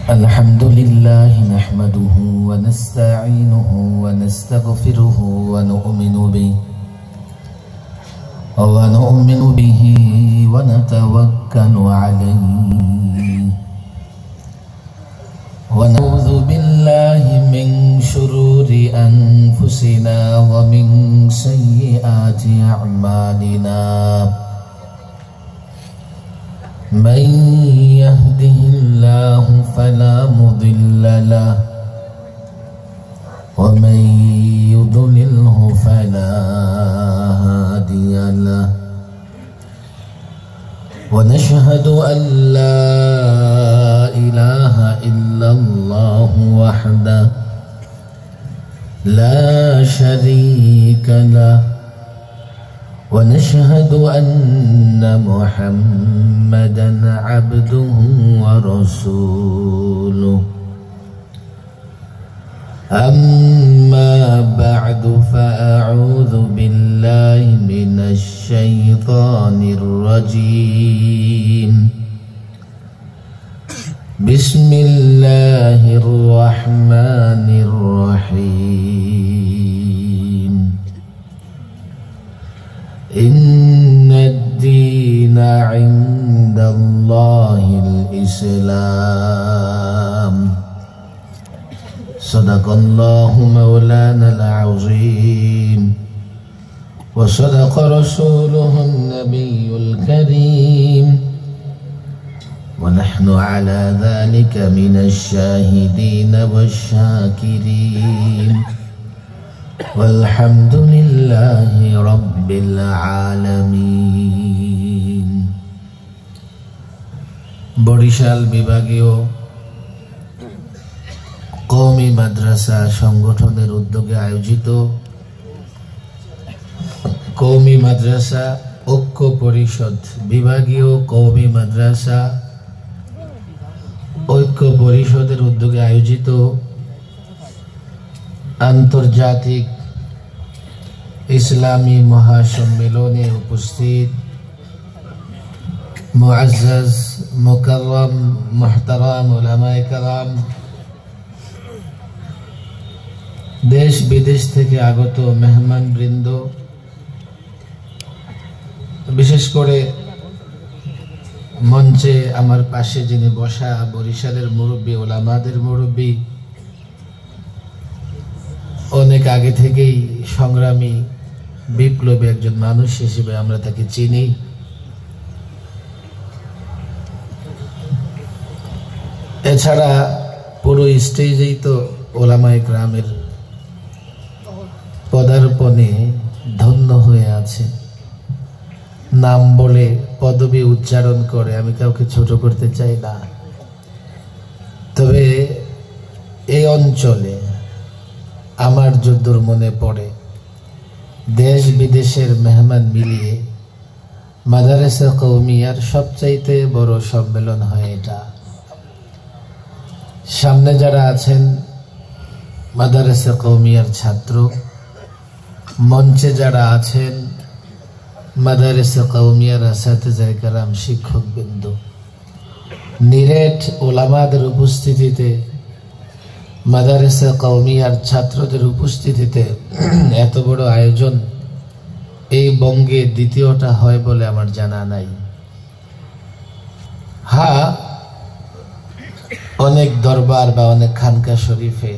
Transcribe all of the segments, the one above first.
الحمد لله نحمده ونستعينه ونستغفره ونؤمن به ونتوكل عليه ونعوذ بالله من شرور أنفسنا ومن سيئات أعمالنا من يهده الله فلا مضل له ومن يضلله فلا هادي له ونشهد أن لا إله إلا الله وحده لا شريك له ونشهد أن محمدا عبده ورسوله أما بعد فأعوذ بالله من الشيطان الرجيم بسم الله الرحمن الرحيم إن الدين عند الله الإسلام صدق الله مولانا العظيم وصدق رسوله النبي الكريم ونحن على ذلك من الشاهدين والشاكرين والحمد لله رب العالمين। বরিশাল বিভাগীয় কওমি মাদ্রাসা সংগঠনের উদ্যোগে আয়োজিত কওমি মাদ্রাসা ঐক্য পরিষদ বিভাগীয় কওমি মাদ্রাসা ঐক্য পরিষদের উদ্যোগে আয়োজিত আন্তর্জাতিক ইসলামী মহাসম্মেলনে উপস্থিত মুআজ্জাজ মুকাররম মুহতারাম উলামায়ে কেরাম, দেশ বিদেশ থেকে আগত মেহমানবৃন্দ, বিশেষ করে মঞ্চে আমার পাশে যিনি বসা বরিশালের মুরব্বী, ওলামাদের মুরব্বী, অনেক আগে থেকেই সংগ্রামী বিপ্লবী একজন মানুষ হিসেবে আমরা তাকে চিনি। এছাড়া পুরো স্টেজেই তো ওলামায়ে কেরামের পদার্পণে ধন্য হয়ে আছে। নাম বলে পদবী উচ্চারণ করে আমি কাউকে ছোট করতে চাই না, তবে এই অঞ্চলে আমার যদ্দূর মনে পড়ে দেশ বিদেশের মেহমান মিলিয়ে মাদারেসা কওমিয়ার সবচাইতে বড় সম্মেলন হয় এটা। সামনে যারা আছেন মাদারেসা কওমিয়ার ছাত্র, মঞ্চে যারা আছেন মাদারেসা কওমিয়ার আসাতিজায়ে কেরাম, শিক্ষকবৃন্দ, নিরেট ওলামাদের উপস্থিতিতে, মাদারেসা কওমিয়ার ছাত্রদের উপস্থিতিতে এত বড় আয়োজন এই বঙ্গে দ্বিতীয়টা হয় বলে আমার জানা নাই। হ্যাঁ, অনেক দরবার বা অনেক খানকা শরীফে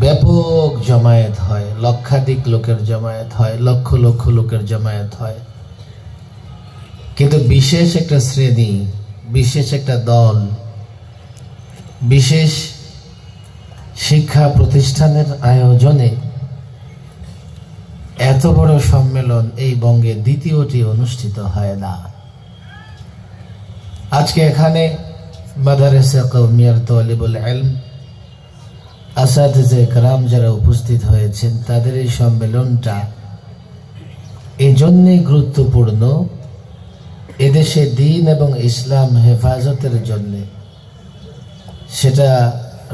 ব্যাপক জমায়েত হয়, লক্ষাধিক লোকের জমায়েত হয়, লক্ষ লক্ষ লোকের জমায়েত হয়, কিন্তু বিশেষ একটা শ্রেণী, বিশেষ একটা দল, বিশেষ শিক্ষা প্রতিষ্ঠানের আয়োজনে এত বড় সম্মেলন এই বঙ্গে দ্বিতীয়টি অনুষ্ঠিত হয় না। আজকে এখানে মাদারেসা কওমিয়ার তালিবুল ইলম, আসাতিজায়ে কেরাম যারা উপস্থিত হয়েছেন, তাদের এই সম্মেলনটা এই জন্যই গুরুত্বপূর্ণ, এদেশে দ্বীন এবং ইসলাম হেফাজতের জন্য, সেটা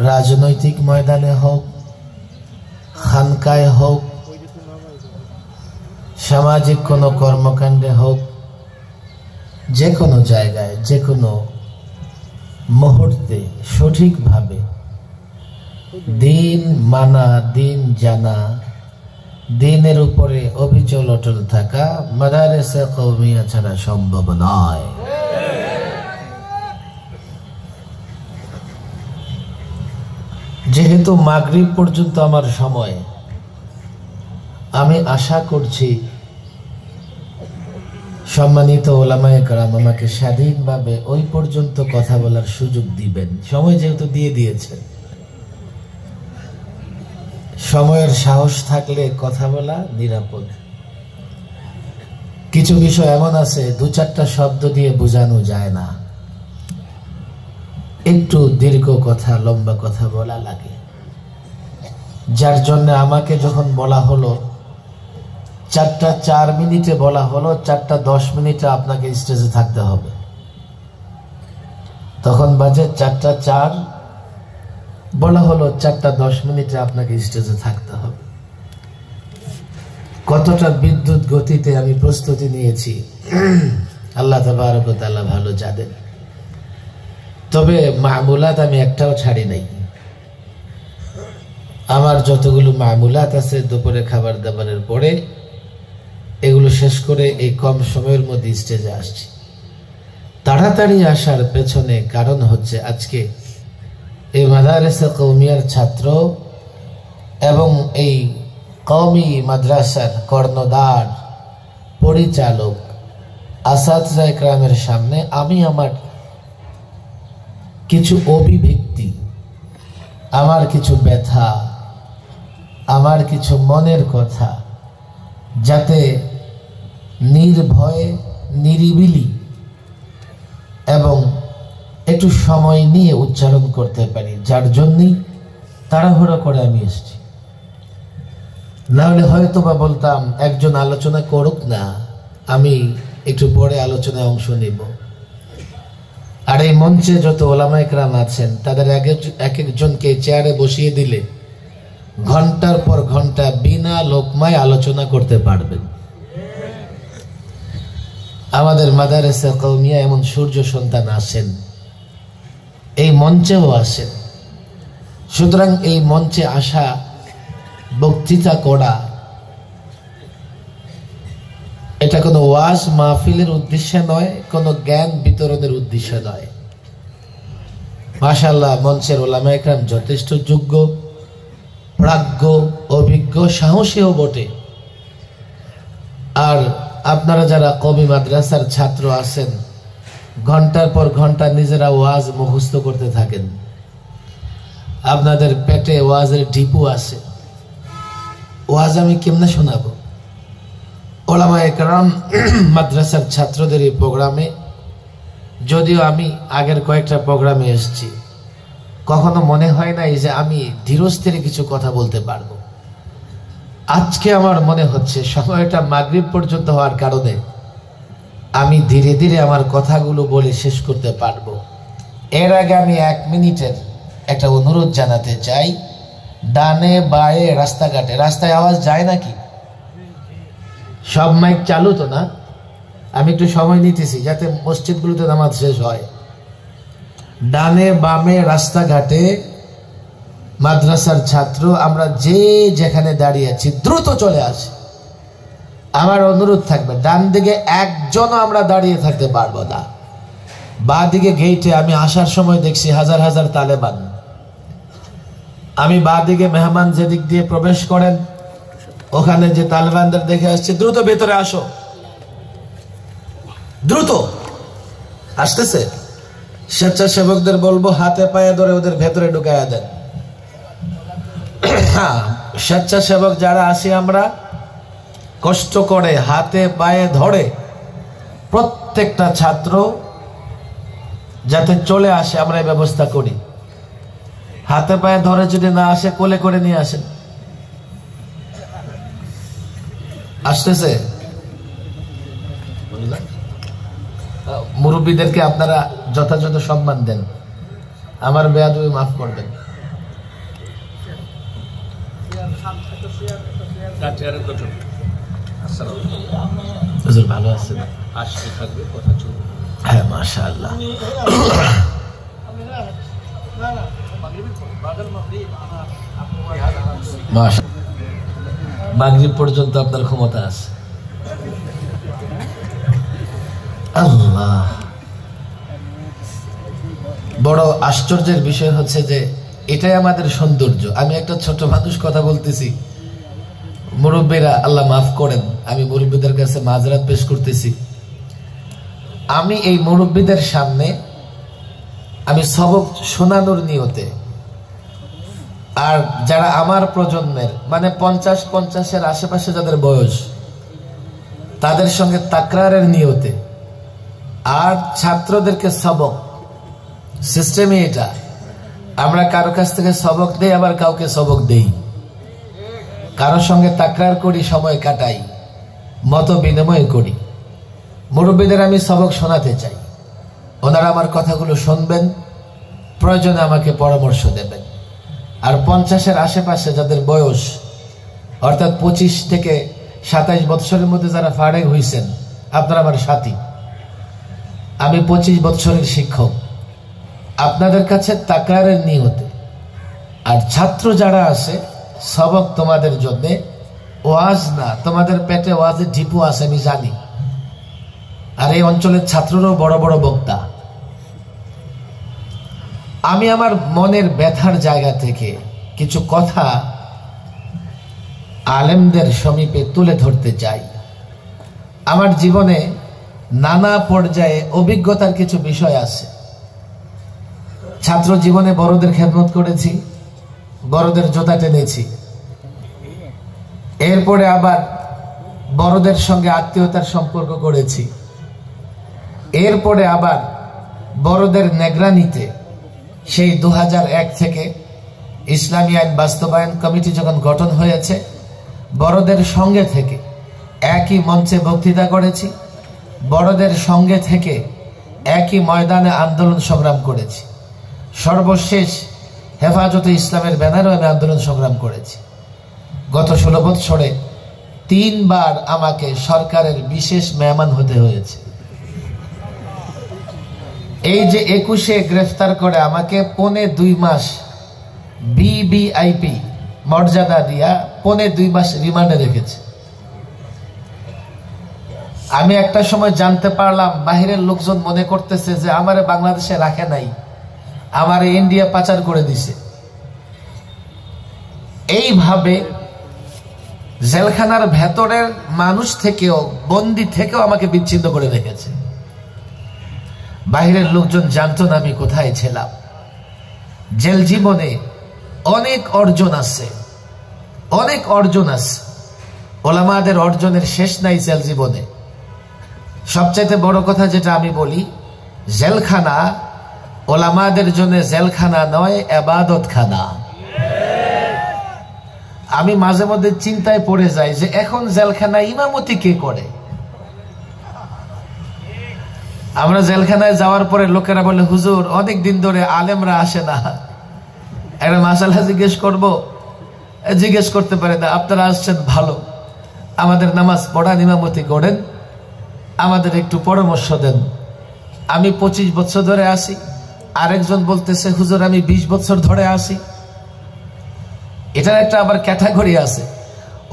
রাজনৈতিক ময়দানে হোক, খানকায় হোক, সামাজিক কোনো কর্মকাণ্ডে হোক, যে কোনো জায়গায়, যে কোনো মুহূর্তে সঠিকভাবে দিন মানা, দিন জানা, দিনের উপরে অবিচল অটল থাকা মাদারেসে কওমিয়া ছাড়া সম্ভব নয়। যেহেতু মাগরিব পর্যন্ত আমার সময়, আমি আশা করছি সম্মানিত ওলামায়ে কেরাম আমাকে স্বাধীনভাবে ওই পর্যন্ত কথা বলার সুযোগ দিবেন। সময় যেহেতু দিয়ে দিয়েছেন, সময়ের সাহস থাকলে কথা বলা নিরাপদ। কিছু বিষয় এমন আছে দু চারটা শব্দ দিয়ে বোঝানো যায় না, একটু দীর্ঘ কথা, লম্বা কথা বলা লাগে। যার জন্য আমাকে যখন বলা হলো 4টা 4 মিনিটে বলা হলো 4টা 10 মিনিটে আপনাকে স্টেজে থাকতে হবে, তখন বাজে 4টা 4, বলা হলো 4টা 10 মিনিটে আপনাকে স্টেজে থাকতে হবে। কতটা বিদ্যুৎ গতিতে আমি প্রস্তুতি নিয়েছি আল্লাহ তাবারক ওয়া তাআলা ভালো জানেন। তবে মামুলাত আমি একটাও ছাড়ি নাই। আমার যতগুলো মামুলাত আছে দুপুরে খাবার দাবারের পরে, এগুলো শেষ করে এই কম সময়ের মধ্যে স্টেজে আসছি। তাড়াতাড়ি আসার পেছনে কারণ হচ্ছে আজকে এই মাদারেসে কওমিয়ার ছাত্র এবং এই কওমি মাদ্রাসার কর্ণধার, পরিচালক, আসাতিজা ইকরামের সামনে আমি আমার কিছু অভিব্যক্তি, আমার কিছু ব্যথা, আমার কিছু মনের কথা যাতে নির্ভয়ে, নিরিবিলি এবং একটু সময় নিয়ে উচ্চারণ করতে পারি, যার জন্যই তাড়াহুড়ো করে আমি এসেছি। নাহলে হয়তো বা বলতাম একজন আলোচনা করুক না, আমি একটু পরে আলোচনায় অংশ নিব। আর এই মঞ্চে যত ওলামায়ে কেরাম আছেন তাদের এক একজনকে চেয়ারে বসিয়ে দিলে ঘন্টার পর ঘন্টা বিনা লোকমায় আলোচনা করতে পারবেন। আমাদের মাদারেসে কওমিয়া এমন সূর্য সন্তান আসেন, এই মঞ্চেও আসেন। সুতরাং এই মঞ্চে আসা, বক্তৃতা করা, এটা কোনো ওয়াজ মাহফিলের উদ্দেশ্যে নয়, কোনো জ্ঞান বিতরণের উদ্দেশ্যে নয়। মাশাআল্লাহ, মঞ্চের ওলামায়ে কেরাম যথেষ্ট যোগ্য, প্রাজ্ঞ, অভিজ্ঞ, সাহসীও বটে। আর আপনারা যারা কওমি মাদ্রাসার ছাত্র আছেন, ঘন্টার পর ঘন্টা নিজেরা ওয়াজ মুখস্থ করতে থাকেন, আপনাদের পেটে ওয়াজের টিপু আছে। ওয়াজ আমি কেমনে শোনাবো? ওলামায়ে কেরাম মাদ্রাসার ছাত্রদের এই প্রোগ্রামে, যদিও আমি আগের কয়েকটা প্রোগ্রামে এসেছি, কখনো মনে হয় নাই যে আমি ধীরস্থিরে কিছু কথা বলতে পারবো। আজকে আমার মনে হচ্ছে সময়টা মাগরিব পর্যন্ত হওয়ার কারণে আমি ধীরে ধীরে আমার কথাগুলো বলে শেষ করতে পারবো। এর আগে আমি 1 মিনিটের একটা অনুরোধ জানাতে চাই। ডানে বায়ে রাস্তাঘাটে, রাস্তায় আওয়াজ যায় নাকি? সব মাইক চালু তো না? আমি একটু সময় নিতেছি যাতে মসজিদগুলোতে নামাজ শেষ হয়। ডানে বামে রাস্তাঘাটে মাদ্রাসার ছাত্র আমরা যে যেখানে দাঁড়িয়ে আছি দ্রুত চলে আসে। আমার অনুরোধ থাকবে, ডান দিকে একজনও আমরা দাঁড়িয়ে থাকতে পারবো না। বাঁ দিকে গেইটে আমি আসার সময় দেখছি হাজার হাজার তালেবান। আমি বাঁ দিকে মেহমান যেদিক দিয়ে প্রবেশ করেন ওখানে যে তালেবানদের দেখে আসছে, দ্রুত ভেতরে আসো, দ্রুত আসতেছে। স্বেচ্ছাসেবকদের বলবো হাতে পায়ে ধরে ওদের ভেতরে ঢুকাইয়া দেন। স্বেচ্ছাসেবক যারা আছি আমরা, কষ্ট করে হাতে পায়ে ধরে প্রত্যেকটা ছাত্র যাতে চলে আসে আমরা এই ব্যবস্থা করি। হাতে পায়ে ধরে যদি না আসে কোলে করে নিয়ে আসেন। আসতেছে? মুরব্বীদেরকে আপনারা যথাযথ সম্মান দেন, আমার বেয়াদবি মাফ করবেন। ভালো আছেন? হ্যাঁ, মাশাআল্লাহ। মাগরিব পর্যন্ত আপনার ক্ষমতা আছে। আল্লাহ, বড় আশ্চর্যের বিষয় হচ্ছে যে এটাই আমাদের সৌন্দর্য। আমি একটা ছোট মানুষ কথা বলতেছি, মুরব্বীরা আল্লাহ মাফ করেন, আমি মুরব্বীদের কাছে মাযরাত পেশ করতেছি। আমি এই মুরব্বীদের সামনে আমি সবক শোনানোর নিয়তে, আর যারা আমার প্রজন্মের মানে 50-50-এর আশেপাশে যাদের বয়স, তাদের সঙ্গে তাকরারের নিয়তে, আর ছাত্রদেরকে সবক সিস্টেমে এটা, আমরা কারো কাছ থেকে সবক দেই, আবার কাউকে সবক দেই, কারোর সঙ্গে তাকরার করি, সময় কাটাই, মত বিনিময় করি। মুরব্বীদের আমি সবক শোনাতে চাই, ওনারা আমার কথাগুলো শুনবেন, প্রয়োজনে আমাকে পরামর্শ দেবেন। আর 50-এর আশেপাশে যাদের বয়স, অর্থাৎ 25 থেকে 27 বৎসরের মধ্যে যারা ফারেগ হয়েছেন, আপনারা আমার সাথী। আমি 25 বৎসরের শিক্ষক, আপনাদের কাছে তাকরারের নিয়তে। আর ছাত্র যারা আছে, সবক তোমাদের জন্য, ওয়াজ না, তোমাদের পেটে ওয়াজের ঢিপু আছে আমি জানি। আর এই অঞ্চলের ছাত্ররাও বড় বড় বক্তা। আমি আমার মনের ব্যথার জায়গা থেকে কিছু কথা আলেমদের সমীপে তুলে ধরতে চাই। আমার জীবনে নানা পর্যায়ে অভিজ্ঞতার কিছু বিষয় আছে। ছাত্র জীবনে বড়দের খেদমত করেছি, বড়দের জোতা টেনেছি, এরপরে আবার বড়দের সঙ্গে আত্মীয়তার সম্পর্ক করেছি, এরপরে আবার বড়দের নেগরানিতে সেই 2001 থেকে ইসলামী আইন বাস্তবায়ন কমিটি যখন গঠন হয়েছে, বড়দের সঙ্গে থেকে একই মঞ্চে বক্তৃতা করেছি, বড়দের সঙ্গে থেকে একই ময়দানে আন্দোলন সংগ্রাম করেছি। সর্বশেষ হেফাজতে ইসলামের ব্যানারও আমি আন্দোলন সংগ্রাম করেছি। গত 16 বছরে 3 বার আমাকে সরকারের বিশেষ মেহমান হতে হয়েছে। এই যে 21-এ গ্রেফতার করে আমাকে 2.5 মাস বিবিআইপি মর্যাদা দিয়া 2.5 মাস রিমান্ডে রেখেছে। আমি একটা সময় জানতে পারলাম বাহিরের লোকজন মনে করতেছে যে আমারে বাংলাদেশে রাখে নাই, আমারে ইন্ডিয়া পাচার করে দিছে। এইভাবে জেলখানার ভেতরের মানুষ থেকেও, বন্দি থেকেও আমাকে বিচ্ছিন্ন করে রেখেছে। বাহিরের লোকজন জানতো না আমি কোথায় ছিলাম। জেল জীবনে অনেক অর্জন আছে, অনেক অর্জন আছে। ওলামাদের অর্জনের শেষ নাই জেল জীবনে। সবচাইতে বড় কথা যেটা আমি বলি, জেলখানা ওলামাদের জন্য জেলখানা নয়, ইবাদতখানা। আমি মাঝে মধ্যে চিন্তায় পড়ে যাই যে এখন জেলখানা ইমামতি কে করে। আমরা জেলখানায় যাওয়ার পরে লোকেরা বলে, হুজুর অনেক দিন ধরে আলেমরা আসে না, একটা মাসালা জিজ্ঞেস করবো, জিজ্ঞেস করতে পারে না। আপনারা আসছেন ভালো, আমাদের নামাজ পড়ান, ইমামতি করেন, আমাদের একটু পরামর্শ দেন। আমি 25 বছর ধরে আসি, আরেকজন বলতেছে হুজুর আমি 20 বছর ধরে আসি। এটার একটা আবার ক্যাটাগরি আছে,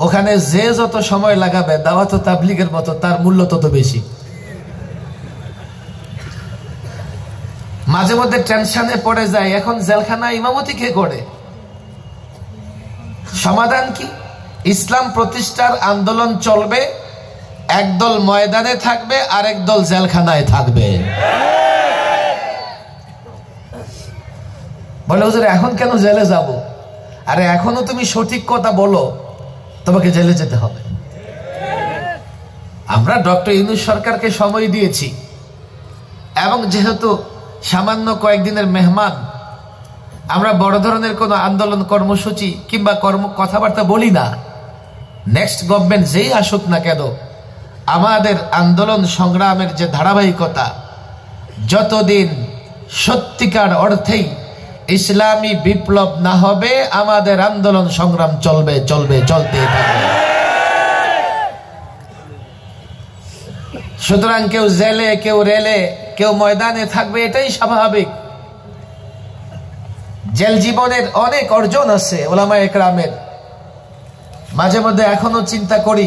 ওখানে যে যত সময় লাগাবে দাওয়াত তাবলীগের মতো, তার মূল্য তত বেশি। মাঝে মধ্যে টেনশনে পড়ে যায়, এখন জেলখানা ইমামতি কে করে? সমাধান কি? ইসলাম প্রতিষ্ঠার আন্দোলন চলবে, একদল ময়দানে থাকবে, আরেক দল জেলখানায় থাকবে। বলে হুজুর এখন কেন জেলে যাব? আরে এখনো তুমি সঠিক কথা বলো, তোমাকে জেলে যেতে হবে। আমরা ডক্টর ইউনূস সরকারকে সময় দিয়েছি, এবং যেহেতু সামান্য কয়েকদিনের মেহমান, আমরা বড় ধরনের কোনো আন্দোলন কর্মসূচি কিংবা কথাবার্তা বলি না। নেক্সট গভর্নমেন্ট যেই আসুক না কেন, আমাদের আন্দোলন সংগ্রামের যে ধারাবাহিকতা, যতদিন সত্যিকার অর্থেই ইসলামী বিপ্লব না হবে, আমাদের আন্দোলন সংগ্রাম চলবে, চলবে, চলতে থাকবে। সুতরাং কেউ জেলে, কেউ রেলে, কেউ ময়দানে থাকবে, এটাই স্বাভাবিক। জেল জীবনের অনেক অর্জন আছে ওলামায়ে কেরামের। মাঝে মধ্যে এখনো চিন্তা করি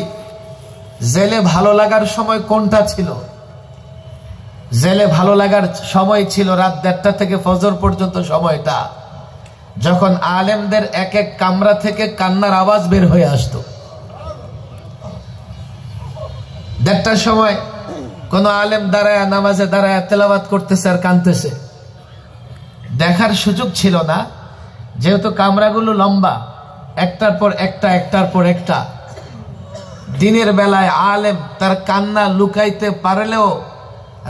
জেলে ভালো লাগার সময় কোনটা ছিল। জেলে ভালো লাগার সময় ছিল রাত 1:30 থেকে ফজর পর্যন্ত সময়টা, যখন আলেমদের এক এক কামরা থেকে কান্নার আওয়াজ বের হয়ে আসতো। 1:30টার সময় কোন আলেম দাঁড়ায় নামাজে দাঁড়ায় তেলাওয়াত করতেছে আর কাঁদতেছে, দেখার সুযোগ ছিল না, যেহেতু কামরাগুলো লম্বা, একটার পর একটা একটার পর একটা। দিনের বেলায় আলেম তার কান্না লুকাইতে পারলেও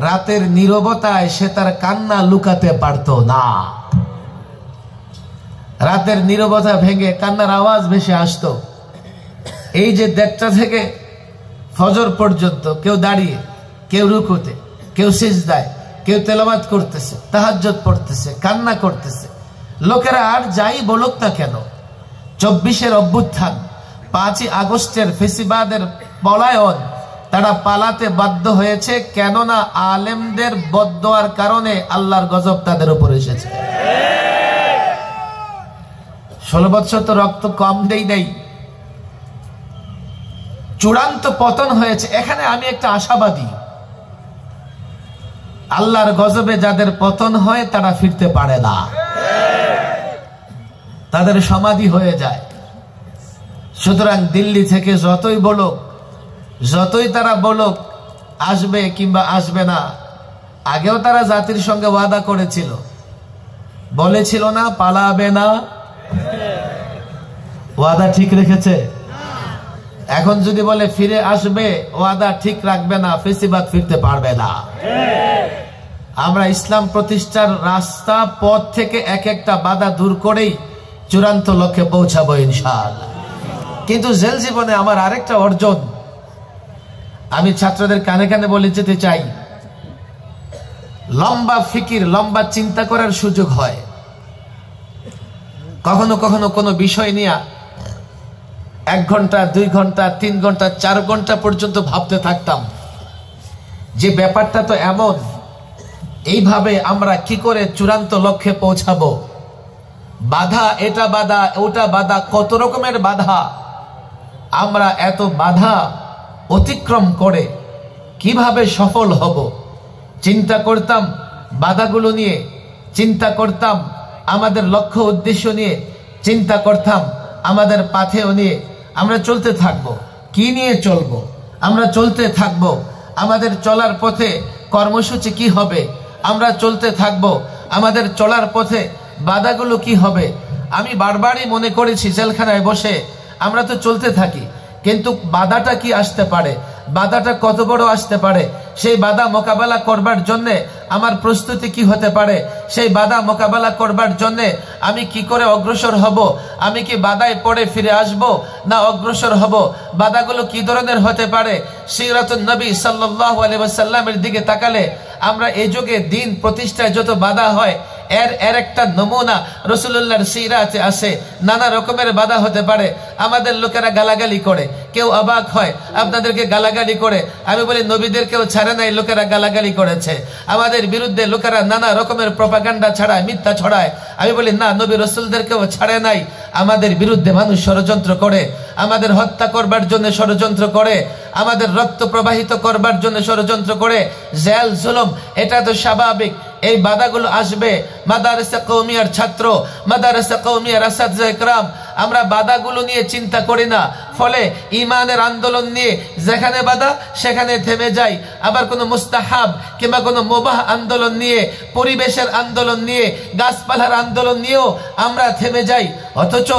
রাতের নীরবতায় সে তার কান্না লুকাতে পারত না। রাতের নীরবতা ভেঙে কান্নার আওয়াজ ভেসে আসতো। এই যে 1:30টা থেকে ফজর পর্যন্ত কেউ দাঁড়িয়ে, কেউ রুকুতে, কেউ সিজদায়, কেউ তেলাওয়াত করতেছে, তাহাজ্জুদ পড়তেছে, কান্না করতেছে। লোকেরা আর যাই বলুক না কেন, 24-এর অভ্যুত্থান, 5ই আগস্টের ফেসিবাদের পলায়ন, তারা পালাতে বাধ্য হয়েছে, কেননা আলেমদের বদদোয়ার কারণে আল্লাহর গজব তাদের উপর এসেছে। 16 বছর তো রক্ত কম দেই নাই, চূড়ান্ত পতন হয়েছে। এখানে আমি একটা আশাবাদী, আল্লাহর গজবে যাদের পতন হয় তারা ফিরতে পারে না, তাদের সমাধি হয়ে যায়। সুতরাং দিল্লি থেকে যতই বলুক, যতই তারা বলুক আসবে কিংবা আসবে না, আগেও তারা জাতির সঙ্গে ওয়াদা করেছিল, বলেছিল না পালাবে না, ওয়াদা ঠিক রেখেছে। এখন যদি বলে ফিরে আসবে, ওয়াদা ঠিক রাখবে না, ফেসিবাদ ফিরতে পারবে না। আমরা ইসলাম প্রতিষ্ঠার রাস্তা পথ থেকে এক একটা বাধা দূর করেই চূড়ান্ত লক্ষ্যে পৌঁছাবো ইনশাআল্লাহ। কিন্তু জেল জীবনে আমার আরেকটা অর্জন আমি ছাত্রদের কানে কানে বলে যেতে চাই। লম্বা ফিকির, লম্বা চিন্তা করার সুযোগ হয়। কখনো কখনো কোনো বিষয় নিয়ে 1 ঘন্টা, 2 ঘন্টা, 3 ঘন্টা, 4 ঘন্টা পর্যন্ত ভাবতে থাকতাম যে ব্যাপারটা তো এমন, এইভাবে আমরা কি করে চূড়ান্ত লক্ষ্যে পৌঁছাবো। বাধা, এটা বাধা, ওটা বাধা, কত রকমের বাধা। আমরা এত বাধা অতিক্রম করে কিভাবে সফল হব চিন্তা করতাম। বাধাগুলো নিয়ে চিন্তা করতাম, আমাদের লক্ষ্য উদ্দেশ্য নিয়ে চিন্তা করতাম, আমাদের পাথেও নিয়ে আমরা চলতে থাকবো। কি নিয়ে চলবো? আমরা চলতে থাকবো আমাদের চলার পথে কর্মসূচি কি হবে, আমরা চলতে থাকবো আমাদের চলার পথে বাধাগুলো কি হবে। আমি বারবারই মনে করেছি জেলখানায় বসে আমরা তো চলতে থাকি, কিন্তু বাধাটা কি আসতে পারে, বাধাটা কত বড় আসতে পারে, সেই বাধা মোকাবেলা করবার জন্য আমার প্রস্তুতি কি হতে পারে, সেই বাধা মোকাবেলা করবার জন্য আমি কি করে অগ্রসর হব, আমি কি বাধায় পড়ে ফিরে আসব না অগ্রসর হব, বাধাগুলো কি ধরনের হতে পারে। সিরাতুন নবী সাল্লাল্লাহু আলাইহি ওয়াসাল্লামের দিকে তাকালে আমরা এই যুগে দিন প্রতিষ্ঠায় যত বাধা হয় এর একটা নমুনা রাসূলুল্লাহর সিরাতে আছে। নানা রকমের বাধা হতে পারে। আমাদের লোকেরা গালাগালি করে, কেউ অবাক হয় আপনাদেরকে গালাগালি করে। আমি বলি নবীদেরকেও ছাড়ে নাই, লোকেরা গালাগালি করেছে। আমাদের বিরুদ্ধে লোকেরা নানা রকমের প্রপাগান্ডা ছড়ায়, মিথ্যা ছড়ায়। আমি বলি না, নবী রাসূলদেরকেও ছাড়ে নাই। আমাদের বিরুদ্ধে মানুষ ষড়যন্ত্র করে, আমাদের হত্যা করবার জন্য ষড়যন্ত্র করে, আমাদের রক্ত প্রবাহিত করবার জন্য ষড়যন্ত্র করে। জেল জুলুম এটা তো স্বাভাবিক, এই বাধাগুলো আসবে। মাদারসা কওমিয়ার ছাত্র, মাদারসা কওমিয়ার আসাতিজা ইকরাম, আমরা বাধাগুলো নিয়ে চিন্তা করি না। ফলে ইমানের আন্দোলন নিয়ে যেখানে বাধা সেখানে থেমে যাই। আবার কোনো মুস্তাহাব কিংবা কোনো মুবাহ আন্দোলন নিয়ে, পরিবেশের আন্দোলন নিয়ে, গাছপালার আন্দোলন নিয়েও আমরা থেমে যাই। অথচ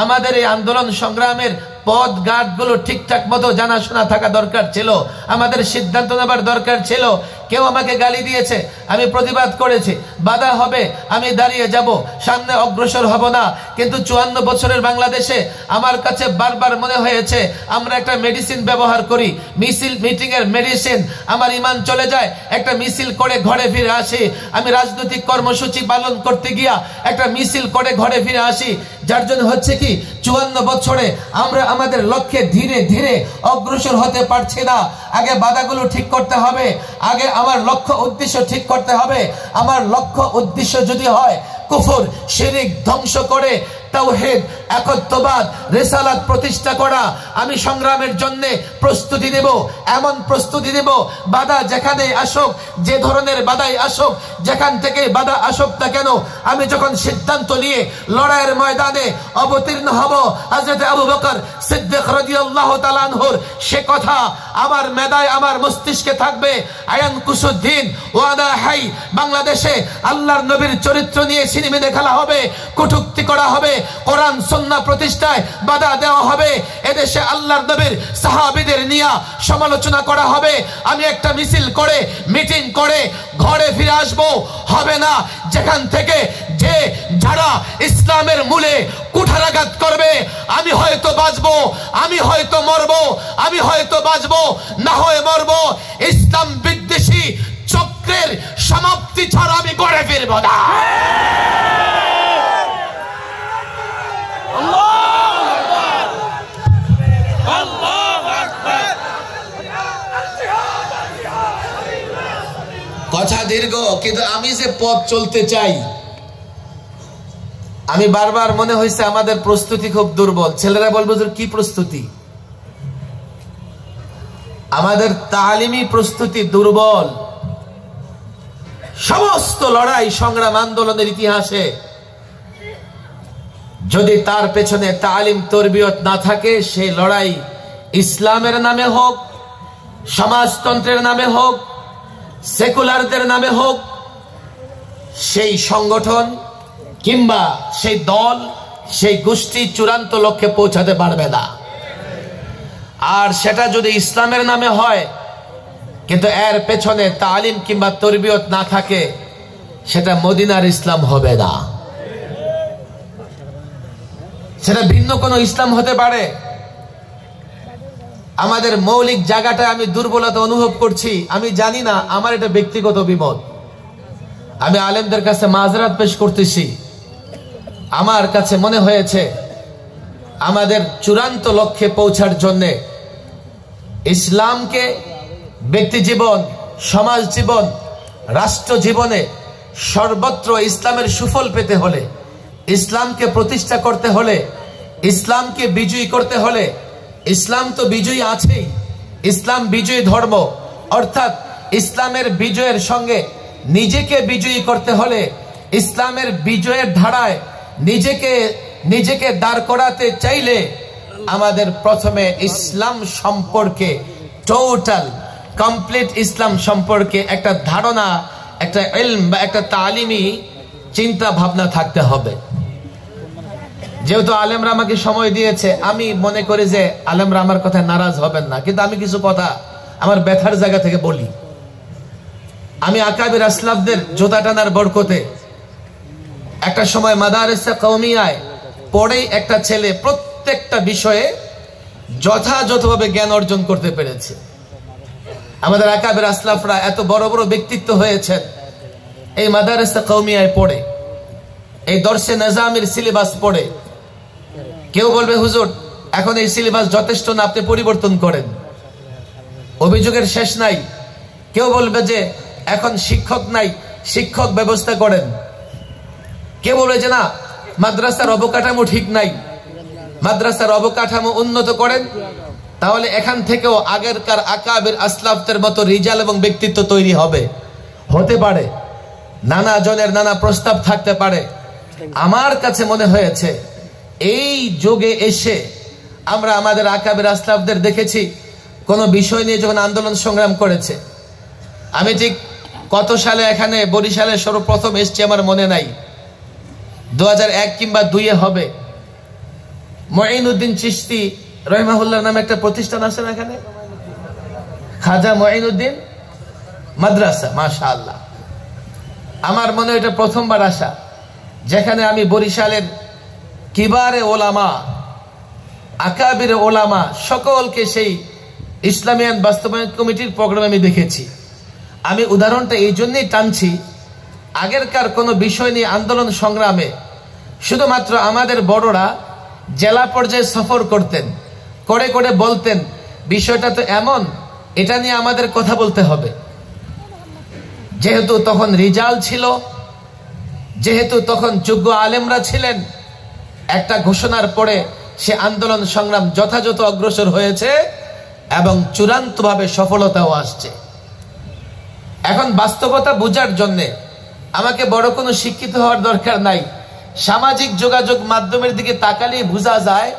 আমাদের এই আন্দোলন সংগ্রামের পথ ঘাটগুলো ঠিকঠাক মতো জানাশোনা থাকা দরকার ছিল, আমাদের সিদ্ধান্ত নেবার দরকার ছিল। কেউ আমাকে গালি দিয়েছে, আমি প্রতিবাদ করেছি, বাধা হবে আমি দাঁড়িয়ে যাব, সামনে অগ্রসর হব না। কিন্তু 54 বছরের বাংলাদেশে আমার কাছে বারবার মনে হয়েছে আমরা একটা মেডিসিন ব্যবহার করি, মিছিল মিটিং এর মেডিসিন। আমার ইমান চলে যায়, একটা মিছিল করে ঘরে ফিরে আসি। আমি রাজনৈতিক কর্মসূচি পালন করতে গিয়া একটা মিছিল করে ঘরে ফিরে আসি। যার জন্য হচ্ছে কি 54 বছরে আমরা আমাদের লক্ষ্যে ধীরে ধীরে অগ্রসর হতে পারছি না। আগে বাধাগুলো ঠিক করতে হবে, আগে আমার লক্ষ্য উদ্দেশ্য ঠিক করতে হবে। আমার লক্ষ্য উদ্দেশ্য যদি হয় কুফর শিরক ধ্বংস করে তাওহীদ একত্ববাদ রিসালাত প্রতিষ্ঠা করা। আমি সংগ্রামের জন্য প্রস্তুতি নেব, এমন প্রস্তুতি নেব বাধা যেখানে আসুক, যে ধরনের বাধাই আসুক, যেখান থেকে বাধা আসুক না কেন, আমি যখন সিদ্ধান্ত নিয়ে লড়াইয়ের ময়দানে অবতীর্ণ হব, হযরত আবু বকর সিদ্দিক রাদিয়াল্লাহু তাআলা আনহুর সে কথা আমার মেধায় আমার মস্তিষ্কে থাকবে। আয়ান কুসুদ্দিন ওয়াদা হাই, বাংলাদেশে আল্লাহর নবীর চরিত্র নিয়ে সিনেমা দেখানো হবে, কটূক্তি করা হবে, কোরআন সুন্নাহ প্রতিষ্ঠায় বাধা দেওয়া হবে, এদেশে আল্লাহর নবীর সাহাবীদের নিয়ে সমালোচনা করা হবে। আমি একটা মিছিল করে মিটিং করে ঘরে ফিরে আসব, হবে না। যেখান থেকে যে যারা ইসলামের মূলে কুঠারাঘাত করবে, আমি হয়তো বাঁচবো, আমি হয়তো মরবো, আমি হয়তো বাঁচবো, না হয় মরবো। ইসলাম বিদ্বেষী চক্রের সমাপ্তি ছাড়া আমি ঘরে ফিরবো না। কথা দীর্ঘ, কিন্তু আমি যে পথ চলতে চাই, আমি বারবার মনে হয়েছে আমাদের প্রস্তুতি খুব দুর্বল। ছেলেরা বলবো কি প্রস্তুতি? আমাদের তালিমি প্রস্তুতি দুর্বল। সমস্ত লড়াই সংগ্রাম আন্দোলনের ইতিহাসে যদি তার পেছনে তালিম তরবিয়ত না থাকে, সেই লড়াই ইসলামের নামে হোক, সমাজতন্ত্রের নামে হোক, সেকুলারদের নামে হোক, সেই সংগঠন কিংবা সেই দল, সেই গোষ্ঠী চূড়ান্ত লক্ষ্যে পৌঁছাতে পারবে না। আর সেটা যদি ইসলামের নামে হয় কিন্তু এর পেছনে তালিম কিংবা তরবিয়ত না থাকে, সেটা মদিনার ইসলাম হবে না, সেটা ভিন্ন কোনো ইসলাম হতে পারে। আমাদের মৌলিক জায়গাটা আমি দুর্বলতা অনুভব করছি। আমি জানি না, আমার এটা ব্যক্তিগত বিমত। আমি আলেমদের কাছে মাযরাত পেশ করতেছি। আমার কাছে মনে হয়েছে আমাদের চূড়ান্ত লক্ষ্যে পৌঁছার জন্য ইসলামকে ব্যক্তি জীবন, সমাজ জীবন, রাষ্ট্র জীবনে সর্বত্র ইসলামের সুফল পেতে হলে, ইসলামকে প্রতিষ্ঠা করতে হলে, ইসলামকে বিজয়ী করতে হলে, ইসলাম তো বিজয়ী আছেই, ইসলাম বিজয়ী ধর্ম, অর্থাৎ ইসলামের বিজয়ের সঙ্গে নিজেকে বিজয়ী করতে হলে, ইসলামের বিজয়ের ধারায় নিজেকে দাঁড় করাতে চাইলে আমাদের প্রথমে ইসলাম সম্পর্কে, টোটাল কমপ্লিট ইসলাম সম্পর্কে একটা ধারণা, একটা ইলম বা একটা তালিমি চিন্তা ভাবনা থাকতে হবে। যেহেতু আলেমরা আমাকে সময় দিয়েছে, আমি মনে করি যে আলেমরা আমার কথায় নারাজ হবেন না, কিন্তু আমি কিছু কথা আমার ব্যথার জায়গা থেকে বলি। আমি আকাবির আসলাফদের জোতা টানার বরকতে একটা সময় মাদারিসে কওমিয়ায় পড়েই একটা ছেলে প্রত্যেকটা বিষয়ে যথাযথভাবে জ্ঞান অর্জন করতে পেরেছে। আমাদের আকাবির আসলাফরা এত বড় বড় ব্যক্তিত্ব হয়েছেন এই মাদারিসে কওমিয়ায় পড়ে, এই দর্শে নিজামের সিলেবাস পড়ে। কেউ বলবে হুজুর এখন এই সিলেবাস যথেষ্ট না, আপনি পরিবর্তন করেন, অভিযোগের শেষ নাই। কেউ বলবে যে এখন শিক্ষক নাই, শিক্ষক ব্যবস্থা করেন। কেউ বলবে যে না, মাদ্রাসার অবকাঠামো ঠিক নাই, মাদ্রাসার অবকাঠামো উন্নত করেন, তাহলে এখান থেকেও আগেরকার আকাবির আসলাফদের মতো রিজাল এবং ব্যক্তিত্ব তৈরি হবে। হতে পারে, নানা জনের নানা প্রস্তাব থাকতে পারে। আমার কাছে মনে হয়েছে এই যুগে এসে আমরা আমাদের আকাবির আসলাফদের দেখেছি কোনো বিষয় নিয়ে যখন আন্দোলন সংগ্রাম করেছে। আমি ঠিক কত সালে এখানে বরিশালে সর্বপ্রথম এসছি আমার মনে নাই, 2001 কিংবা 2 হবে। মঈনুদ্দিন চিশতি রহিমাহুল্লাহ নামে একটা প্রতিষ্ঠান আছে না এখানে, খাজা মঈনুদ্দিন মাদ্রাসা, মাশাআল্লাহ। আমার মনে হয় এটা প্রথমবার আসা, যেখানে আমি বরিশালের কিবারে ওলামা, আকাবির ওলামা সকলকে সেই ইসলামিয়ান বাস্তবায়ন কমিটির প্রোগ্রামে আমি দেখেছি। আমি উদাহরণটা এই জন্যই টানছি, আগেরকার কোনো বিষয় নিয়ে আন্দোলন সংগ্রামে শুধুমাত্র আমাদের বড়রা জেলা পর্যায়ে সফর করতেন, করে করে বলতেন বিষয়টা তো এমন, এটা নিয়ে আমাদের কথা বলতে হবে। যেহেতু তখন রিজাল ছিল, যেহেতু তখন যোগ্য আলেমরা ছিলেন, একটা ঘোষণার পরে সে আন্দোলন সংগ্রাম যথাযথ অগ্রসর হয়েছে এবং চূড়ান্তভাবে সফলতাও আসছে। এখন বাস্তবতা বোঝার জন্য আমাকে বড় কোনো শিক্ষিত হওয়ার দরকার নাই। সামাজিক যোগাযোগ মাধ্যমের দিকে তাকালেই বোঝা যায়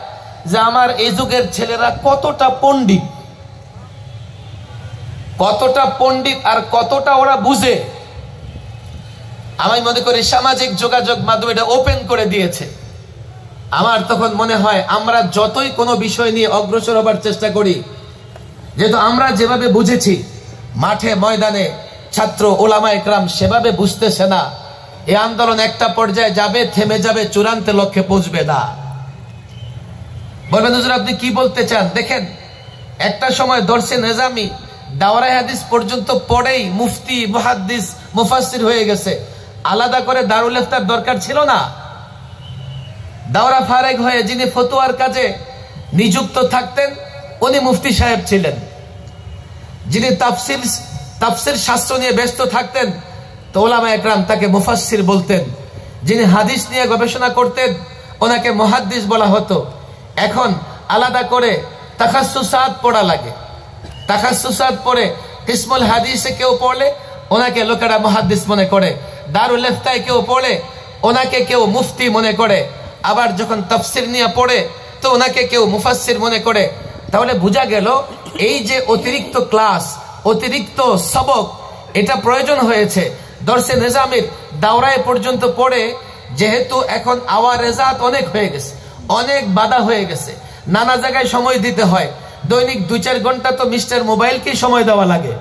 যে আমার এই যুগের ছেলেরা কতটা পণ্ডিত, আর কতটা ওরা বুঝে। আমি মনে করি সামাজিক যোগাযোগ মাধ্যম এটা ওপেন করে দিয়েছে। আমার তখন মনে হয় আমরা যতই কোনো বিষয় নিয়ে অগ্রসর হবার চেষ্টা করি, যেহেতু আমরা যেভাবে বুঝেছি মাঠে ময়দানে ছাত্র ওলামা একরাম সেভাবে বুঝতেছে না, এই আন্দোলন একটা পর্যায়ে যাবে, থেমে যাবে, চূড়ান্ত লক্ষ্যে পৌঁছবে না। বলবেন হুজুর আপনি কি বলতে চান? দেখেন, একটা সময় দর্শে নিজামি দাওরায়ে হাদিস পর্যন্ত পড়েই মুফতি, মুহাদ্দিস, মুফাসসির হয়ে গেছে। আলাদা করে দারুল ইফতার দরকার ছিল না। দাওরা ফারেক হয়ে যিনি ফতোয়ার কাজে নিযুক্ত থাকতেন উনি মুফতি সাহেব ছিলেন। যিনি তাফসির শাস্ত্র নিয়ে ব্যস্ত থাকতেন তো ওলামা একরাম তাকে মুফাসসির বলতেন। যিনি হাদিস নিয়ে গবেষণা করতেন ওনাকে মুহাদ্দিস বলা হতো। এখন আলাদা করে তাখাসসুসাত পড়া লাগে। তাখাসসুসাত পড়ে কিসমুল হাদিসে কেউ পড়লে ওনাকে লোকেরা মুহাদ্দিস মনে করে, দারুল ইফতায় কেউ পড়ে ওনাকে কেউ মুফতি মনে করে, আবার যখন তাফসির নিয়ে পড়ে তো ওনাকে কেউ মুফাসসির মনে করে। তাহলে বোঝা গেল এই যে অতিরিক্ত ক্লাস, অতিরিক্ত সবক, এটা প্রয়োজন হয়েছে। দর্শে নিজামের দাওরায় পর্যন্ত পড়ে যেহেতু এখন আওয়ারেজাত অনেক হয়ে গেছে, অনেক বাধা হয়ে গেছে, নানা জায়গায় সময় দিতে হয়। দৈনিক 2-4 ঘন্টা তো মিস্টার মোবাইলকেই সময় দেওয়া লাগে।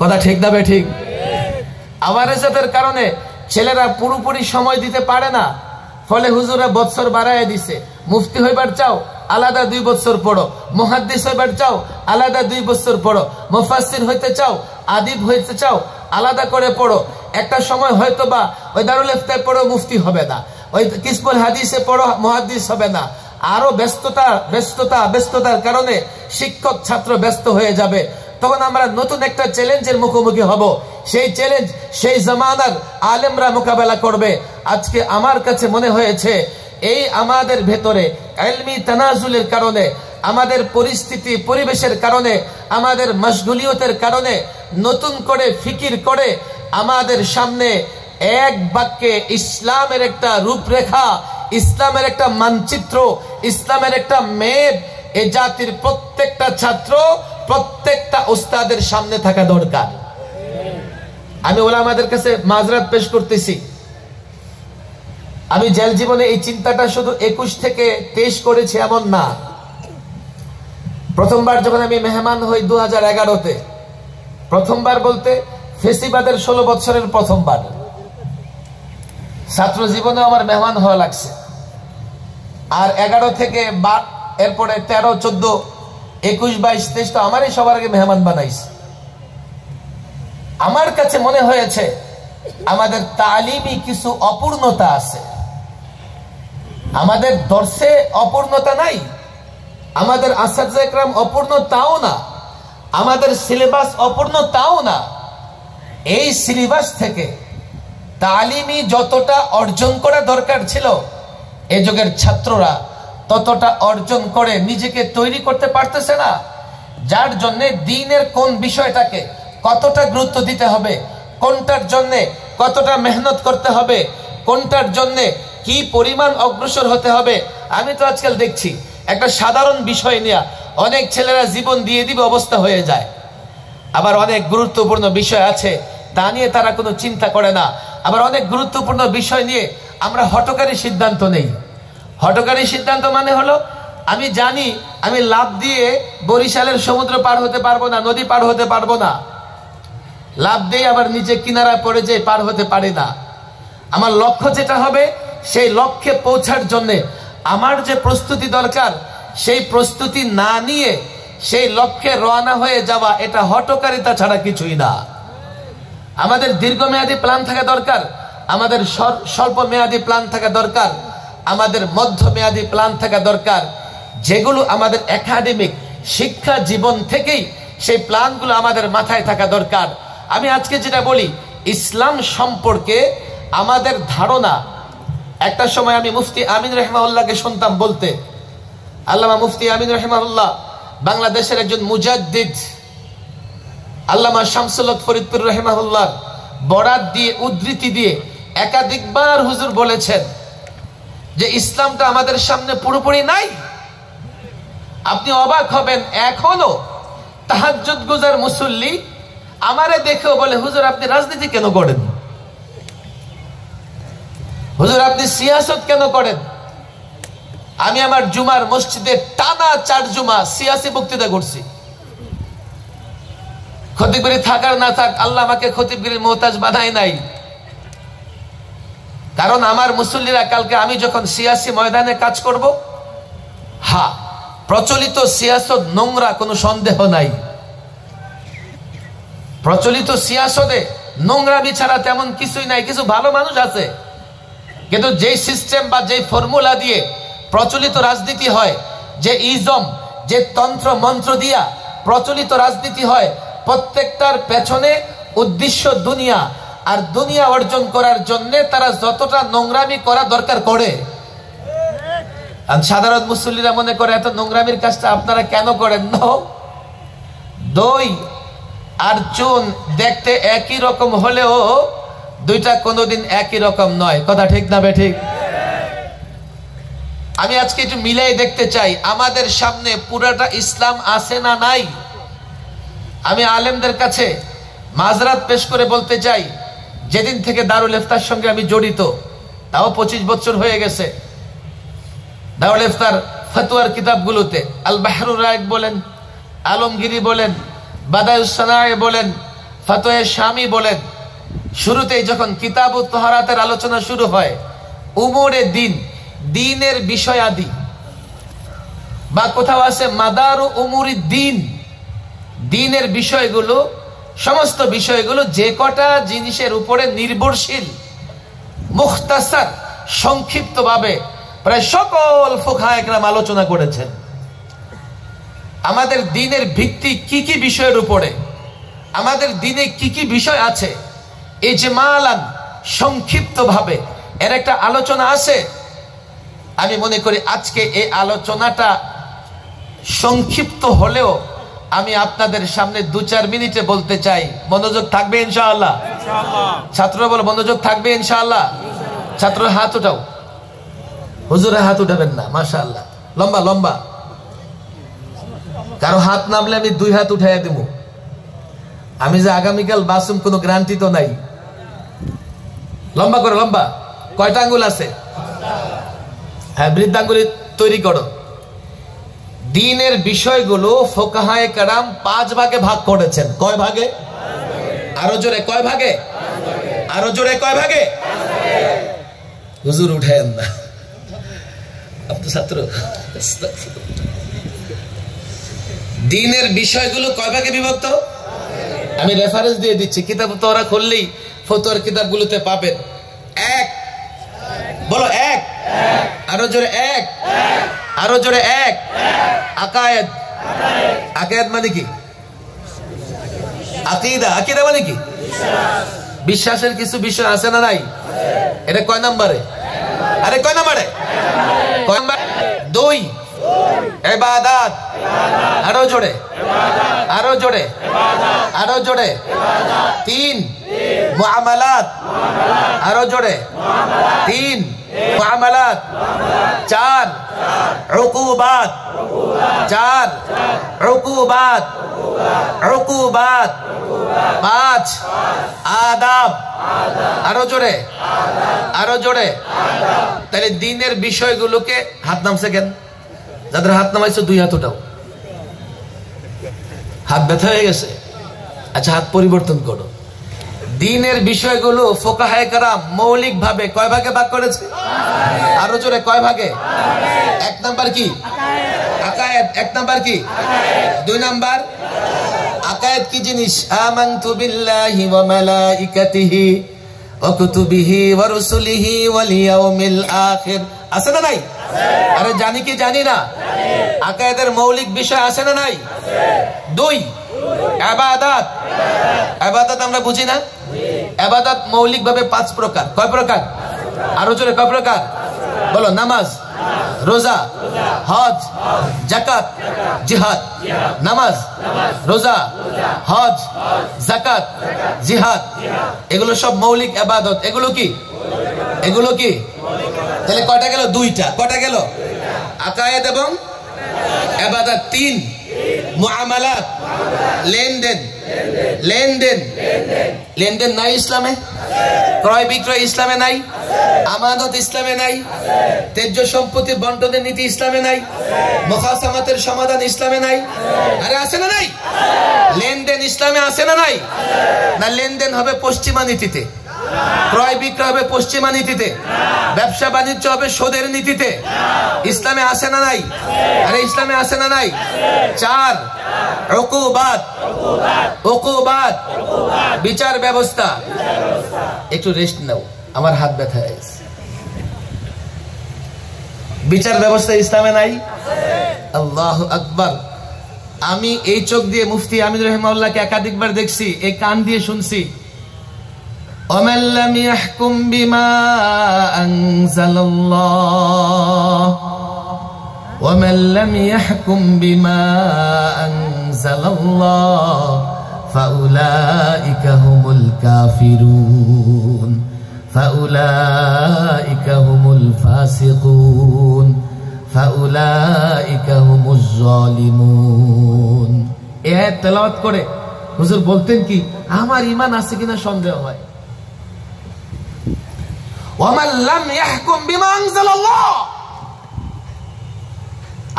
কথা ঠিক না বে ঠিক? আওয়ারেজাতের কারণে ছেলেরা পুরোপুরি সময় দিতে পারে না। ফলে হুজুরা বৎসর বাড়ায় দিছে। মুফতি হইবার চাও আলাদা 2 বছর পড়ো, মুহাদ্দিস হইবার চাও আলাদা 2 বছর পড়ো, মুফাসসির হইতে চাও, আদিব হইতে চাও আলাদা করে পড়ো। একটা সময় হয়তো বা ওই দারুল ইফতায় পড়ো মুফতি হবে না, ওই কিসমুল হাদিসে পড়ো মুহাদ্দিস হবে না। আরো ব্যস্ততার কারণে শিক্ষক ছাত্র ব্যস্ত হয়ে যাবে। তখন আমরা নতুন একটা চ্যালেঞ্জের মুখোমুখি হব। সেই চ্যালেঞ্জ সেই জামানার আলেমরা মোকাবেলা করবে। আজকে আমার কাছে মনে হয়েছে এই আমাদের ভেতরে ইলমি তানাজুলের কারণে, আমাদের পরিস্থিতি পরিবেশের কারণে, আমাদের মশগুলিয়তের কারণে নতুন করে ফিকির করে আমাদের সামনে এক বাক্যে ইসলামের একটা রূপরেখা, ইসলামের একটা মানচিত্র, ইসলামের একটা মেপ এই জাতির প্রত্যেকটা ছাত্র, প্রত্যেকটা উস্তাদের সামনে থাকা দরকার। আমি ওলামাদের কাছে মাযরাত পেশ করতেছি। আমি জেল জীবনে এই চিন্তাটা শুধু 21 থেকে 23 করেছি এমন না। প্রথমবার যখন আমি মেহমান হই 2011-তে, প্রথমবার বলতে ফেসিবাদের 16 বছরের প্রথমবার ছাত্র জীবনে আমার মেহমান হওয়া লাগছে। আর 11 থেকে এরপরে 13, 14, 21, 22, 23 তো আমারই সবার আগে মেহমান বানাইছে। আমার কাছে মনে হয়েছে আমাদের তালিমি কিছু অপূর্ণতা আছে। আমাদের দর্শে অপূর্ণতা নাই, আমাদের আসাদে একরাম অপূর্ণ তাও না, আমাদের সিলেবাস অপূর্ণ তাও না। এই সিলেবাস থেকে তালিমি যতটা অর্জন করা দরকার ছিল এ যুগের ছাত্ররা ততটা অর্জন করে নিজেকে তৈরি করতে পারতেছে না। যার জন্য দ্বীনের কোন বিষয়টাকে কতটা গুরুত্ব দিতে হবে, কোনটার জন্য কতটা মেহনত করতে হবে, কোনটার জন্য কি পরিমাণ অগ্রসর হতে হবে। আমি তো আজকাল দেখছি একটা সাধারণ বিষয় নিয়ে অনেক ছেলেরা জীবন দিয়ে দিবে অবস্থা হয়ে যায়। আবার অনেক গুরুত্বপূর্ণ বিষয় আছে তা নিয়ে তারা কোনো চিন্তা করে না। আবার অনেক গুরুত্বপূর্ণ বিষয় নিয়ে আমরা হঠকারী সিদ্ধান্ত নেই। হঠকারী সিদ্ধান্ত মানে হলো আমি জানি আমি লাফ দিয়ে বরিশালের সমুদ্র পার হতে পারবো না, নদী পার হতে পারবো না, লাফ দিয়ে আবার নিচে কিনারায় পড়ে যে পার হতে পারি না। আমার লক্ষ্য যেটা হবে সেই লক্ষ্যে পৌঁছার জন্য আমার যে প্রস্তুতি দরকার সেই প্রস্তুতি না নিয়ে সেই লক্ষ্যে রওনা হয়ে যাওয়া এটা হঠকারিতা ছাড়া কিছুই না। আমাদের দীর্ঘমেয়াদী প্ল্যান থাকা দরকার, আমাদের স্বল্প মেয়াদী প্ল্যান থাকা দরকার, আমাদের মধ্যমেয়াদী প্ল্যান থাকা দরকার। যেগুলো আমাদের একাডেমিক শিক্ষা জীবন থেকেই সেই প্ল্যানগুলো আমাদের মাথায় থাকা দরকার। আমি আজকে যেটা বলি ইসলাম সম্পর্কে আমাদের ধারণা। একটা সময় আমি মুফতি আমিন রহমাউল্লাহকে শুনতাম বলতে, আল্লামা মুফতি আমিন রহমাউল্লাহ বাংলাদেশের একজন মুজাদ্দিদ, আল্লামা শামসুল হক ফরিদপুর রহমাউল্লাহ বরাত দিয়ে উদ্ধৃতি দিয়ে একাধিকবার হুজুর বলেছেন যে ইসলামটা আমাদের সামনে পুরোপুরি নাই। আপনি অবাক হবেন, এখনো তাহাজ্জুদ গুজার মুসল্লি আমারে দেখেও বলে, হুজুর আপনি রাজনীতি কেন করেন, হুজুর আপনি সিয়াসত কেন করেন। আমি আমার জুমার মসজিদে টানা 4 জুমা সিয়াসি বক্তৃতা করছি। খতিবগিরি থাকার না থাক, আল্লাহ আমাকে খতিবগিরির মোহতাজ বানায় নাই। কারণ আমার মুসল্লিরা কালকে আমি যখন সিয়াসি ময়দানে কাজ করব, হ্যাঁ প্রচলিত সিয়াসত নোংরা, কোনো সন্দেহ নাই। প্রচলিত সিয়াসতে নোংরামি ছাড়া তেমন কিছুই নাই। কিছু ভালো মানুষ আছে, কিন্তু যেই সিস্টেম বা যেই ফর্মুলা দিয়ে প্রচলিত রাজনীতি হয়, যে ইজম, যে তন্ত্র মন্ত্র দিয়া প্রচলিত রাজনীতি হয়, প্রত্যেকটার পেছনে উদ্দেশ্য দুনিয়া, আর দুনিয়া অর্জন করার জন্য তারা যতটা নোংরামি করা দরকার করে। আর সাধারণ মুসল্লিরা মনে করে এত নোংরামির কাজটা আপনারা কেন করেন? না, দই আর চুন দেখতে একই রকম হলেও দুইটা কোনোদিন একই রকম নয়। কথা ঠিক না বেঠিক? আমি আজকে একটু মিলাই দেখতে চাই আমাদের সামনে পুরাটা ইসলাম আছে না নাই। আমি আলেমদের কাছে মাযরাত পেশ করে বলতে চাই, যেদিন থেকে দারুল ইফতার সঙ্গে আমি জড়িত, তাও 25 বছর হয়ে গেছে, দারুল ইফতার ফতোয়ার কিতাবগুলোতে আল বাহরুর রায়ক বলেন, আলমগিরি বলেন, বাদায়ুস সানায়ে বলেন, ফতোয়া শামী বলেন, শুরুতেই যখন কিতাবুত তাহারাতের আলোচনা শুরু হয়, উমুরে দিন, দিনের বিষয়াদি, বা কোথাও আছে মাদারু উমুরি দিন, দিনের বিষয়গুলো, সমস্ত বিষয়গুলো যে কটা জিনিসের উপরে নির্ভরশীল, মুখতাসার সংক্ষিপ্তভাবে প্রায় সকল ফুকাহা একরাম আলোচনা করেছেন। আমাদের দিনের ভিত্তি কি কি বিষয়ের উপরে, আমাদের দিনে কি কি বিষয় আছে, ইজমালান সংক্ষিপ্তভাবে এর একটা আলোচনা আছে। আমি মনে করি আজকে এই আলোচনাটা সংক্ষিপ্ত হলেও আমি আপনাদের সামনে 2-4 মিনিটে বলতে চাই। মনোযোগ থাকবে ইনশাআল্লাহ? ছাত্ররা বলো মনোযোগ থাকবে ইনশাআল্লাহ? ছাত্র হাত উঠাও, হুজুরে হাত উঠাবেন না, মাশাআল্লাহ, লম্বা লম্বা। কারো হাত নামলে আমি 2 হাত উঠাইয়া দিব। আমি যে আগামীকাল বাসুম কোনো গ্যারান্টি তো নাই। লম্বা করো, লম্বা। কয়টা আঙ্গুল আছে? হ্যাঁ, বৃদ্ধাঙ্গুলি তৈরি করো। দিনের বিষয়গুলো ফুকাহায়ে কেরাম 5 ভাগে ভাগ করেছেন। কয় ভাগে? আরো জোরে কয় ভাগে? আরো জোরে কয় ভাগে? হুজুর উঠায়েন না, আপনি ছাত্র। দিনের বিষয়গুলো কয় ভাগে বিভক্ত? আমি রেফারেন্স দিয়ে দিচ্ছি, কিতাব তো ওরা খুললেই ফতোয়ার কিতাবগুলোতে পাবেন। 1, বলো 1, আরো জোরে 1, আরো জোরে 1। আকায়েদ, আকায়েদ মানে কি? আকীদা, আকীদা মানে কি? বিশ্বাসের কিছু বিষয় আছে না নাই? এটা কয় নম্বরে? আরে কয় নম্বরে? কয় নম্বর? 2 ইবাদত, আরো জোরে, আরো জোরে, আরো জোরে। 3 মুআমালাত, আরো জোরে, 3 মুআমালাত। 4 উকুবাত, 4 উকুবাত, উকুবাত। 5 আদাব, আরো জোরে, আরো জোরে। তাহলে দিনের বিষয়গুলোকে, হাত নামছে কেন? যাদের হাত নামাইছো 2 হাত উঠাও। হাত ব্যথা হয়ে গেছে? আচ্ছা, হাত পরিবর্তন করো। দিনের বিষয়গুলো ফুকাহায়ে কেরাম মৌলিক ভাবে কয় ভাগে ভাগ করেছে? আরো জোরে কয় ভাগে? 1 নাম্বার কি? আকায়েদ। 1 নাম্বার কি? 2 নাম্বার আকায়েদ কি জিনিস? আমানতু বিল্লাহি ওয়া মালাইকাতিহি ওয়া কুতুবিহি ওয়া রুসুলিহি ওয়াল ইয়াউমিল আখির। আছে না নাই? আরে জানি কি জানি না? আকায়েদের মৌলিক বিষয় আছে না নাই? 2 ইবাদত। ইবাদত আমরা বুঝি না? ইবাদত মৌলিক ভাবে 5 প্রকার। কয় প্রকার? আরো জোরে কয় প্রকার বলো? নামাজ, রোজা, হজ, যাকাত, জিহাদ। নামাজ, রোজা, হজ, যাকাত, জিহাদ, এগুলো সব মৌলিক ইবাদত। এগুলো কি? এগুলো কি? তাহলে কয়টা গেল? 2টা। কয়টা গেল? আকায়েদ এবং ইবাদত। 3 মুআমালাত, লেনদেন। লেনদেন লেনদেন নাই ইসলামে? ক্রয় বিক্রয় ইসলামে নাই? আমানত ইসলামে নাই? তেজ্য সম্পত্তি বন্টনের নীতি ইসলামে নাই? মুখাসামাতের সমাধান ইসলামে নাই? আরে আছে না নাই? লেনদেন ইসলামে আছে না নাই? না লেনদেন হবে পশ্চিমা নীতিতে, ক্রয় বিক্রয় হবে পশ্চিমা নীতিতে, ব্যবসা বাণিজ্য হবে সুদের নীতিতে। ইসলামে আছে না নাই? আরে ইসলামে আছে না নাই? 4 উকুবাত। উকুবাত বিচার ব্যবস্থা। একটু রেস্ট নাও, আমার হাত ব্যথা হয়েছে। বিচার ব্যবস্থা ইসলামে নাই? আল্লাহু আকবার। আমি এই চোখ দিয়ে মুফতি আমিন রাহিমাহুল্লাহকে একাধিকবার দেখছি, এই কান দিয়ে শুনছি। ومن لم يحكم بما أنزل الله ومن لم يحكم بما أنزل الله فأولئك هم الكافرون فأولئك هم الفاسقون فأولئك هم الظالمون। এই আয়াত তেলাওয়াত করে হুজুর বলতেন কি, আমার ঈমান আছে কিনা সন্দেহ হয়। ومن لم يحكم بما أنزل الله,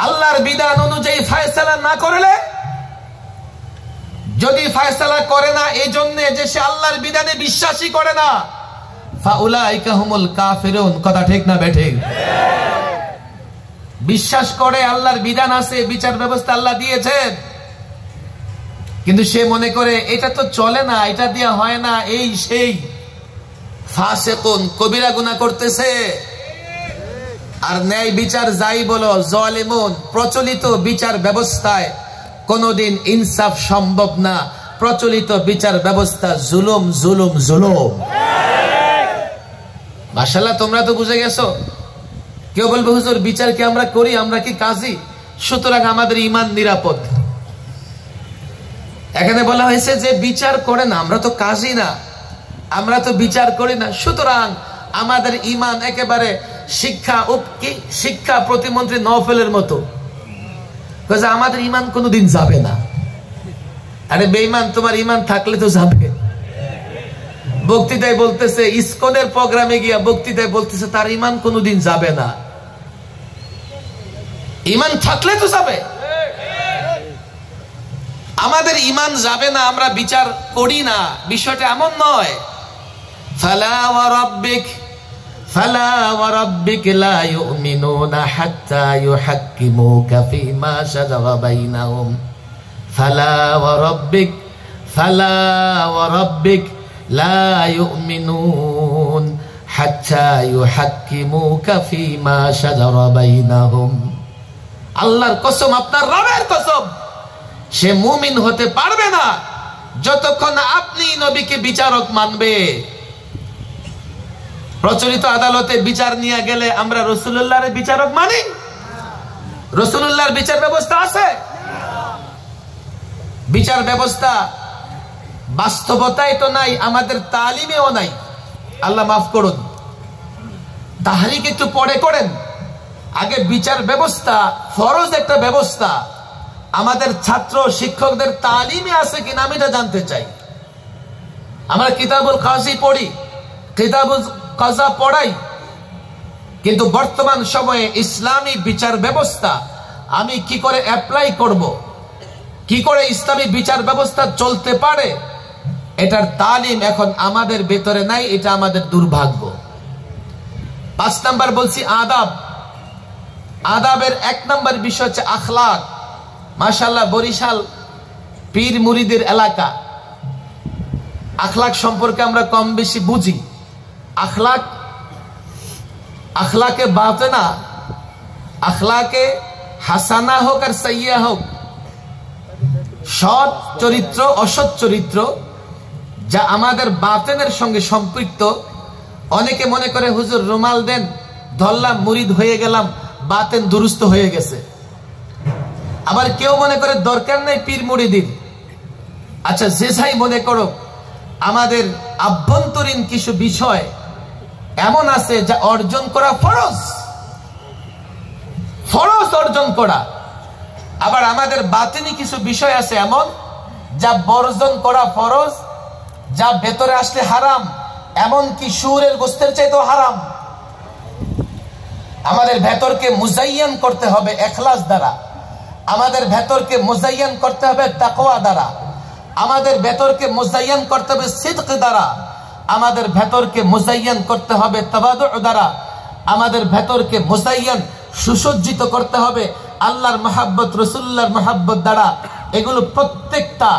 আল্লাহর বিধান অনুযায়ী ফয়সালা না করলে, যদি ফয়সালা করে না এই জন্য যে সে আল্লাহর বিধানে বিশ্বাসই করে না, ফাউলাইকা হুমুল কাফিরুন। কথা ঠিক না বেঠিক? বিশ্বাস করে আল্লাহর বিধান আছে, বিচার ব্যবস্থা আল্লাহ দিয়েছেন, কিন্তু সে মনে করে এটা তো চলে না, এটা দিয়ে হয় না, এই সেই, ফাসিকুন, কবিরা গুনাহ করতেছে। আর ন্যায় বিচার যাই বলো, জালিমুন, প্রচলিত বিচার ব্যবস্থায় কোনদিন ইনসাফ সম্ভব না। প্রচলিত বিচার ব্যবস্থা জুলুম, জুলুম, জুলুম। মাশাআল্লাহ, তোমরা তো বুঝে গেছো। কেউ বলবে হুজুর বিচার কি আমরা করি? আমরা কি কাজী? সুতরাং আমাদের ঈমান নিরাপদ। এখানে বলা হয়েছে যে বিচার করে না, আমরা তো কাজী না, আমরা তো বিচার করি না, সুতরাং আমাদের ঈমান একেবারে শিক্ষা প্রতিমন্ত্রী নওফেলের মতো। আমাদের ঈমান কোনোদিন যাবে না। আরে বেঈমান, তোমার ঈমান থাকলে তো যাবে। বক্তৃতায় বলতেছে, ইসকনের প্রোগ্রামে গিয়া বক্তৃতায় বলতেছে তার ঈমান কোনোদিন যাবে না। ঈমান থাকলে তো যাবে। আমাদের ঈমান যাবে না, আমরা বিচার করি না, বিষয়টা এমন নয়। ফালা ওয়া রাব্বিক লা ইউমিনুনা হাত্তা ইউহাক্কিমুকা ফীমা শাজারা বাইনাহুম। ফালা ওয়া রাব্বিক লা ইউমিনুন হাত্তা ইউহাক্কিমুকা ফীমা শাজারা বাইনাহুম। আল্লাহর কসম, আপনার রবের কসম, সে মুমিন হতে পারবে না যতক্ষণ আপনি নবীকে বিচারক মানবে। প্রচলিত আদালতে বিচার নিয়ে গেলে আমরা রাসূলুল্লাহর বিচারক মানি? রাসূলুল্লাহর বিচার ব্যবস্থা আছে? বিচার ব্যবস্থা বাস্তবতায় তো নাই, আমাদের তালিমেও নাই। আল্লাহ মাফ করুন, তাহরিক একটু পরে করেন। আগে বিচার ব্যবস্থা ফরজ একটা ব্যবস্থা, আমাদের ছাত্র শিক্ষকদের তালিমে আছে কিনা আমি এটা জানতে চাই। আমরা কিতাবুল কাযী পড়ি, কিতাবুল কাযা পড়াই, কিন্তু বর্তমান সময়ে ইসলামী বিচার ব্যবস্থা আমি কি করে অ্যাপ্লাই করব, কি করে ইসলামী বিচার ব্যবস্থা চলতে পারে, এটার তালিম এখন আমাদের ভেতরে নাই। এটা আমাদের দুর্ভাগ্য। 5 নাম্বার বলছি আদাব। আদাবের 1 নাম্বার বিষয় হচ্ছে আখলাক। মাশাআল্লাহ, বরিশাল পীর মুরিদের এলাকা, আখলাক সম্পর্কে আমরা কম বেশি বুঝি। আখলাকে বাতেনা, আখলাকে হাসানা হোক আর সাইয়্যা হোক, সৎ চরিত্র অসৎ চরিত্র যা আমাদের বাতেনের সঙ্গে সম্পৃক্ত। অনেকে মনে করে হুজুর রুমাল দেন, ধরলাম মুরিদ হয়ে গেলাম, বাতেন দুরুস্ত হয়ে গেছে। আবার কেউ মনে করে দরকার নাই পীর মুরিদির। আচ্ছা, যে যাই মনে করো, আমাদের আভ্যন্তরীণ কিছু বিষয় এমন আছে যা অর্জন করা ফরজ, ফরজ অর্জন করা। আবার আমাদের বাতিনি কিছু বিষয় আছে এমন যা বর্জন করা ফরজ, যা ভেতরে আসলে হারাম, এমনকি সুরের গোস্তের চাইতেও হারাম। আমাদের ভেতরকে মুজাইয়ান করতে হবে ইখলাস দ্বারা, আমাদের ভেতরকে মুজাইয়ান করতে হবে তাকওয়া দ্বারা, আমাদের ভেতরকে মুজাইয়ান করতে হবে সিদক দ্বারা, আমাদের ভেতরকে মুজাইয়ান করতে হবে তাওয়াদু দ্বারা, আমাদের ভেতরকে মুজাইয়ান সুসজ্জিত করতে হবে আল্লাহর মহব্বত, রাসূলুল্লাহর মহব্বত দ্বারা। এগুলো প্রত্যেকটা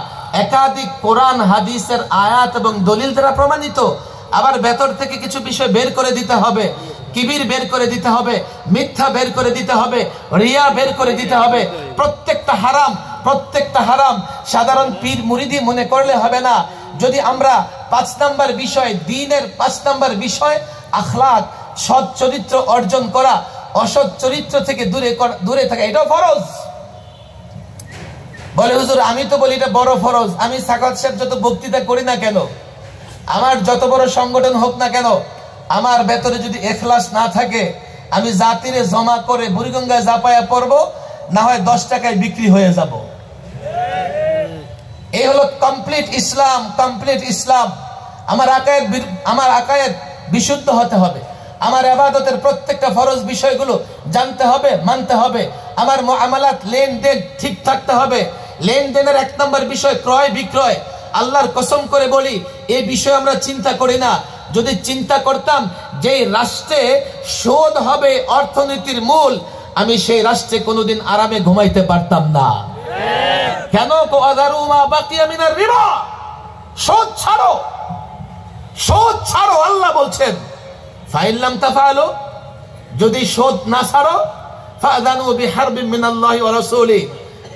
একাধিক কোরআন হাদিসের আয়াত এবং দলিল দ্বারা প্রমাণিত। আবার ভেতর থেকে কিছু বিষয় বের করে দিতে হবে, কিবির বের করে দিতে হবে, মিথ্যা বের করে দিতে হবে, রিয়া বের করে দিতে হবে। প্রত্যেকটা হারাম, প্রত্যেকটা হারাম। সাধারণ পীর মুরিদি মনে করলে হবে না। যদি আমরা 5 নম্বর বিষয়, দ্বীনের 5 নম্বর বিষয় আখলাক, সৎ চরিত্র অর্জন করা, অসৎ চরিত্র থেকে দূরে থাকা, এটাও ফরজ। বলে হুজুর আমি তো বলি এটা বড় ফরজ। আমি সাকাত সাহেব যত বক্তৃতা করি না কেন, আমার যত বড় সংগঠন হোক না কেন, আমার ভেতরে যদি ইখলাস না থাকে, আমি জাতিরে জমা করে বুড়িগঙ্গায় জাপায়া পড়ব, না হয় 10 টাকায় বিক্রি হয়ে যাব। এই হলো কমপ্লিট ইসলাম, কমপ্লিট ইসলাম। আমার আকায়েদ বিশুদ্ধ হতে হবে, আমার ইবাদতের প্রত্যেকটা ফরজ বিষয়গুলো জানতে হবে, মানতে হবে। আমার মুআমালাত, লেনদেন ঠিক থাকতে হবে। লেনদেনের 1 নম্বর বিষয় ক্রয় বিক্রয়। আল্লাহর কসম করে বলি, এই বিষয়ে আমরা চিন্তা করি না। যদি চিন্তা করতাম যে রাষ্ট্রে সুদ হবে অর্থনীতির মূল, আমি সেই রাষ্ট্রে কোনোদিন আরামে ঘুমাইতে পারতাম না। কেন? ওয়াদারু মা বাকিয়া মিনার রিবা, সুদ ছাড়ো, সুদ ছাড়ো। আল্লাহ বলছেন ফাইল্লাম তাফআলু, যদি সুদ না ছাড়ো, ফাযানু বিহারবিন মিনাল্লাহি ওয়া রাসূলিহি,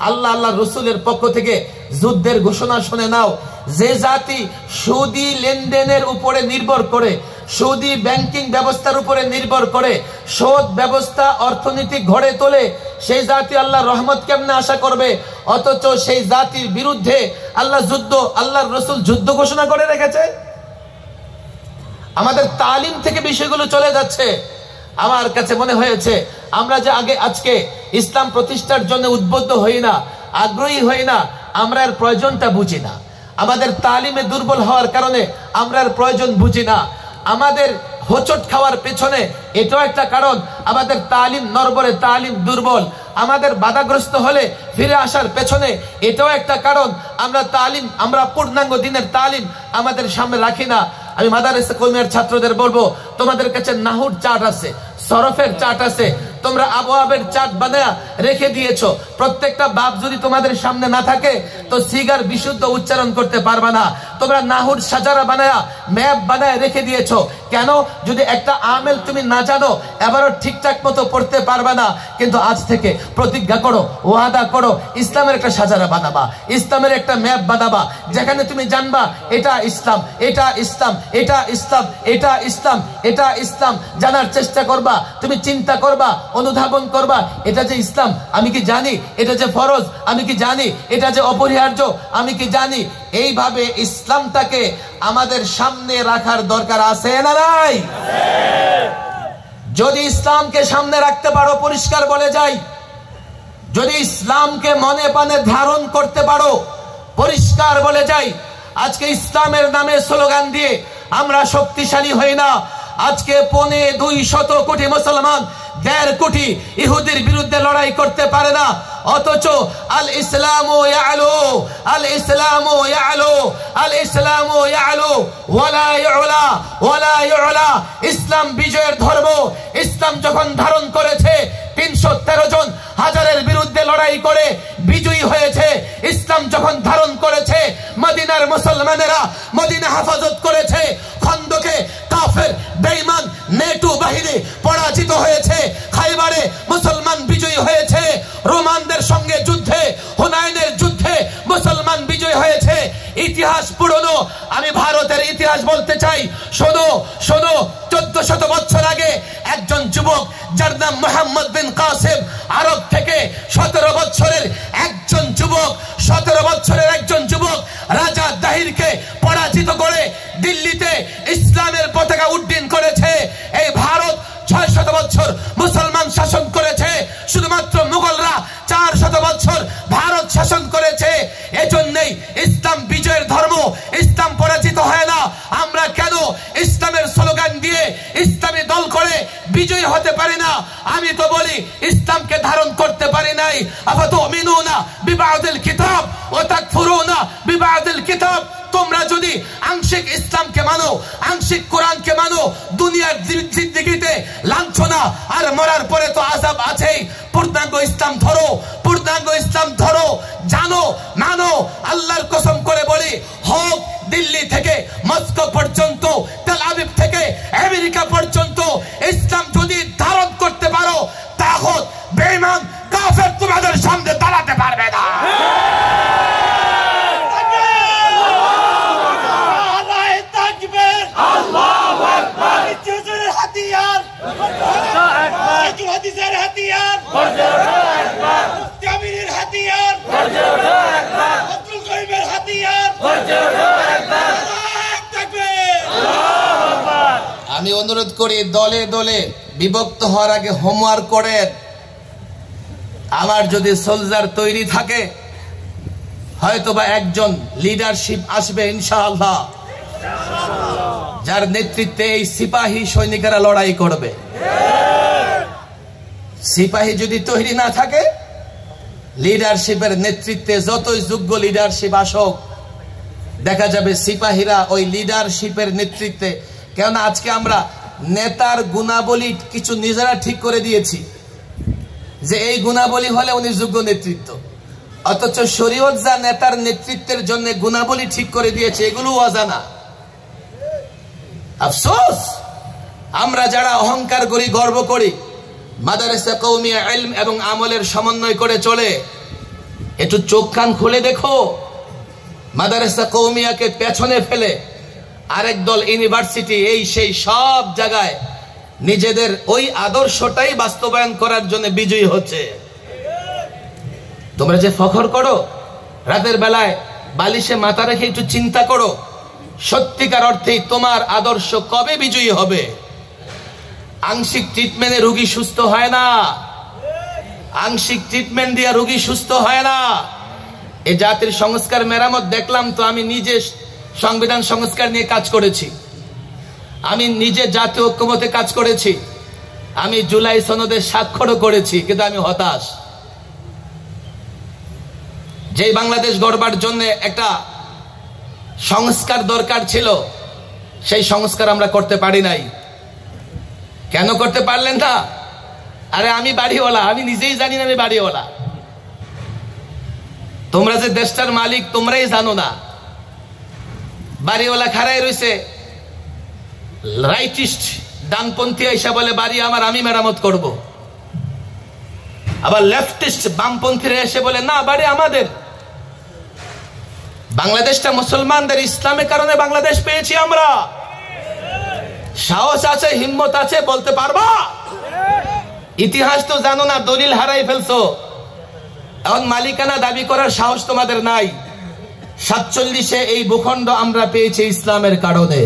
আল্লাহ আল্লাহর রাসূলের পক্ষ থেকে যুদ্ধের ঘোষণা শুনে নাও। যে জাতি সুদি লেনদেনের উপরে নির্ভর করে, সুদি ব্যাংকিং ব্যবস্থার উপরে নির্ভর করে, সুদ ব্যবস্থা অর্থনীতি গড়ে তোলে, সেই জাতি আল্লাহর রহমত কেমনে আশা করবে? অথচ সেই জাতির বিরুদ্ধে আল্লাহর রাসূল যুদ্ধ ঘোষণা করে রেখেছে। আমাদের তালিম থেকে বিষয়গুলো চলে যাচ্ছে। আমার কাছে মনে হয়েছে আমরা যে আজকে ইসলাম প্রতিষ্ঠার জন্য উদ্বুদ্ধ হই না, আগ্রহী হই না, আমরা এর প্রয়োজনটা বুঝি না। আমাদের তালিমে দুর্বল হওয়ার কারণে আমরা এর প্রয়োজন বুঝি না। আমাদের হোঁচট খাওয়ার পেছনে এটাও একটা কারণ, আমাদের তালিম নড়বড়ে, তালিম দুর্বল। আমাদের বাধাগ্রস্ত হলে ফিরে আসার পেছনে এটাও একটা কারণ, আমরা পূর্ণাঙ্গ দিনের তালিম আমাদের সামনে রাখি না। আমি মাদারেসে কওমিয়ার ছাত্রদের বলবো, তোমাদের কাছে নাহুর চার্ট আছে, সরফের চার্ট আছে, তোমরা আবওয়াবের চার্ট বানায়া রেখে দিয়েছো। প্রত্যেকটা বাব যদি তোমাদের সামনে না থাকে তো সিগার বিশুদ্ধ উচ্চারণ করতে পারবা না। তোমরা নাহুর সাজারা বানায়া, ম্যাপ বানায়া রেখে দিয়েছো। কেন? যদি একটা আমেল তুমি না জানো, এবারও ঠিকঠাক মতো পড়তে পারবা না। কিন্তু আজ থেকে প্রতিজ্ঞা করো, ওয়াদা করো, ইসলামের একটা সাজারা বানাবা, ইসলামের একটা ম্যাপ বানাবা, যেখানে তুমি জানবা এটা ইসলাম, এটা ইসলাম, এটা ইসলাম, এটা ইসলাম, এটা ইসলাম। জানার চেষ্টা করবা, তুমি চিন্তা করবা, অনুধাবন করবা, এটা যে ইসলাম আমি কি জানি, এটা যে ফরজ আমি কি জানি, এটা যে অপরিহার্য আমি কি জানি। এইভাবে ইসলামটাকে আমাদের সামনে রাখার দরকার আছে না নাই? যদি ইসলামকে সামনে রাখতে পারো, পরিষ্কার বলে যাই, যদি ইসলামকে মনে প্রাণে ধারণ করতে পারো, পরিষ্কার বলে যাই, আজকে ইসলামের নামে স্লোগান দিয়ে আমরা শক্তিশালী হই না। আজকে 250 কোটি মুসলমান 1.5 কোটি ইহুদির বিরুদ্ধে লড়াই করতে পারে না। অথচ আল ইসলামু ইয়ালু, আল ইসলামু ইয়ালু, আল ইসলামু ইয়ালু ওয়ালা ইউলা, ওয়ালা ইউলা। ইসলাম বিজয়ের ধর্ম। ইসলাম যখন ধারণ করেছে 313 জন হাজারের বিরুদ্ধে লড়াই করে বিজয়ী হয়েছে। ইসলাম যখন ধারণ করেছে মদিনার মুসলমানেরা মদিনা হেফাজত করেছে। খন্দকে কাফের বেঈমান নেটু বাহিনী পরাজিত হয়েছে। খাইবারে মুসলমান বিজয়ী হয়েছে। রোমানদের সঙ্গে যুদ্ধে, হুনাইনের যুদ্ধে মুসলমান বিজয়ী হয়েছে। ইতিহাস পুরনো। আমি ভারতের ইতিহাস বলতে চাই। শোনো শোনো, 1400 বছর আগে একজন যুবক যার নাম মোহাম্মদ বিন কাসিম, আরব থেকে 17 বছরের একজন যুবক, 17 বছরের একজন যুবক রাজা দাহিরকে পরাজিত করে দিল্লিতে ইসলামের পতাকা উড্ডীন করেছে। এই ভারত 600 বছর মুসলমান শাসন করেছে, শুধুমাত্র মুঘলরা 400 বছর ভারত শাসন করেছে। এজন্যই ইসলাম বিজয়ের ধর্ম, ইসলাম পরাজিত হয় না। আমরা কেন ইসলামের স্লোগান দিয়ে ইসলামী দল করে বিজয়ী হতে পারি না? আমি তো বলি ইসলামকে ধারণ করতে পারি নাই। আফাতুমিনুনা বিবাদিল কিতাব ওয়া তাকফুরুনা বিবাদিল কিতাব। তোমরা যদি আংশিক ইসলামকে মানো, আংশিক কোরআনকে মানো, দুনিয়ার জিন্দেগিতে লাঞ্ছনা আর মরার পরে তো আযাব আছেই। পূর্ণাঙ্গ ইসলাম ধরো, পূর্ণাঙ্গ ইসলাম ধরো, জানো, মানো। আল্লাহর কসম করে বলি, হোক দিল্লি থেকে মস্কো পর্যন্ত, তেল আবিব থেকে আমেরিকা পর্যন্ত, ইসলাম যদি ধারণ করতে পারো, তাহলে বেঈমান কাফের তোমাদের সামনে দাঁড়াতে পারবে না। আমি অনুরোধ করি, দলে দলে বিভক্ত হওয়ার আগে হোমওয়ার্ক করেন। আমার যদি সোলজার তৈরি থাকে, হয়তোবা একজন লিডারশিপ আসবে ইনশাআল্লাহ, যার নেতৃত্বে এই সিপাহী সৈনিকেরা লড়াই করবে। সিপাহী যদি তৈরি না থাকে, লিডারশিপের নেতৃত্বে যতই যোগ্য লিডারশিপ আসুক, দেখা যাবে সিপাহীরা ওই লিডারশিপের নেতৃত্বে। কেননা আজকে আমরা নেতার গুণাবলী কিছু নিজেরা ঠিক করে দিয়েছি যে এই গুণাবলী হলে উনি যোগ্য নেতৃত্ব, অথচ শরীয়ত যা নেতার নেতৃত্বের জন্য গুণাবলী ঠিক করে দিয়েছে এগুলো অজানা। আফসোস, আমরা যারা অহংকার করি, গর্ব করি, মাদ্রাসা কওমিয়া ইলম এবং আমলের সমন্বয় করে চলে, একটু চোখ কান খুলে দেখো। মাদ্রাসা কওমিয়াকে পেছনে ফেলে আরেক দল ইউনিভার্সিটি, এই সেই সব জায়গায় নিজেদের ওই আদর্শটাই বাস্তবায়ন করার জন্য বিজয়ী হচ্ছে। তোমরা যে ফখর করো, রাতের বেলায় বালিশে মাথা রেখে একটু চিন্তা করো, সত্যিকার অর্থেই তোমার আদর্শ কবে বিজয়ী হবে? আংশিক ট্রিটমেন্টে রোগী সুস্থ হয় না, আংশিক ট্রিটমেন্ট দিয়ে রোগী সুস্থ হয় না। এই জাতির সংস্কার মেরামত দেখলাম তো, আমি নিজে সংবিধান সংস্কার নিয়ে কাজ করেছি, আমি নিজে জাতীয় ঐক্যমতে কাজ করেছি, আমি জুলাই সনদে স্বাক্ষরও করেছি, কিন্তু আমি হতাশ। যে বাংলাদেশ গড়বার জন্য একটা সংস্কার দরকার ছিল, সেই সংস্কার আমরা করতে পারি নাই। কেন করতে পারলেন না? আরে আমি বাড়িওয়ালা, আমি নিজেই জানি না আমি বাড়িওয়ালা। তোমরা যে দেশটার মালিক তোমরাই জানো না। বাড়িওয়ালা খাড়াই রয়েছে, রাইটিস্ট ডানপন্থী এসে বলে বাড়ি আমার, আমি মেরামত করব। আবার লেফটিস্ট বামপন্থীরা এসে বলে না, বাড়ি আমাদের। বাংলাদেশটা মুসলমানদের, ইসলামের কারণে বাংলাদেশ পেয়েছি আমরা। সাহস আছে, হিম্মত আছে, বলতে পারবা? ইতিহাস তো জানো না, দলিল হারাই ফেলছো, এখন মালিকানা দাবি করার সাহস তোমাদের নাই। 47-এ এই ভূখণ্ড আমরা পেয়েছি ইসলামের কারণে।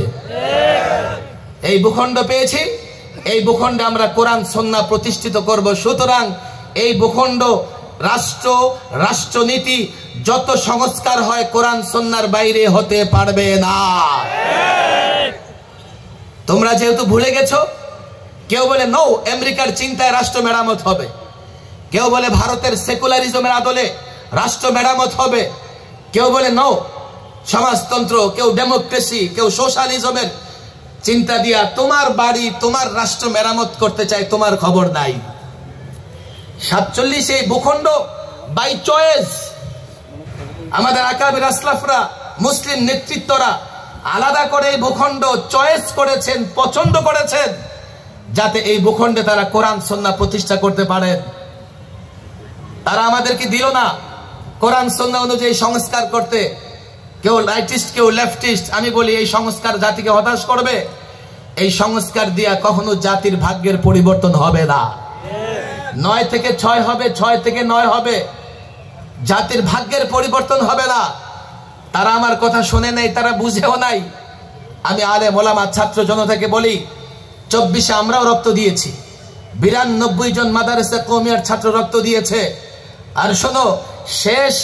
এই ভূখণ্ড পেয়েছি, এই ভূখণ্ডে আমরা কোরআন সুন্নাহ প্রতিষ্ঠিত করব। সুতরাং এই ভূখণ্ড, রাষ্ট্র, রাষ্ট্রনীতি, যত সংস্কার হয় কোরআন সুন্নাহর বাইরে হতে পারবে না। তোমরা যেহেতু ভুলে গেছো, কেউ বলে নো, আমেরিকার চিন্তায় রাষ্ট্র মেরামত হবে, কেউ বলে ভারতের সেকুলারিজমের আদলে রাষ্ট্র মেরামত হবে, কেউ বলে নো সমাজতন্ত্র, কেউ ডেমোক্রেসি, কেউ সোশ্যালিজমের চিন্তা দিয়া তোমার বাড়ি, তোমার রাষ্ট্র মেরামত করতে চাই, তোমার খবর নাই। 47 এই ভূখণ্ড বাই চয়েস, আমাদের আকাবির আসলাফরা, মুসলিম নেতৃত্বরা আলাদা করে এই ভূখণ্ড চয়েস করেছেন, পছন্দ করেছেন, যাতে এই ভূখণ্ডে তারা কোরআন সুন্নাহ প্রতিষ্ঠা করতে পারেন। তারা আমাদেরকে দিল না কোরআন সুন্নাহ অনুযায়ী সংস্কার করতে, কেউ রাইটিস্ট, কেউ লেফটিস্ট। আমি বলি এই সংস্কার জাতিকে হতাশ করবে। এই সংস্কার দিয়া কখনো জাতির ভাগ্যের পরিবর্তন হবে না। 9 থেকে 6 হবে, 6 থেকে 9 হবে, জাতির ভাগ্যের পরিবর্তন হবে না। তারা আমার কথা শোনে নাই, তারা বুঝেও নাই। আমি আলেম ওলামা ছাত্র জনতাকে বলি, 24-এ আমরাও রক্ত দিয়েছি, 92 জন মাদারেসা কওমিয়ার ছাত্র রক্ত দিয়েছে। আর শোনো, শেষ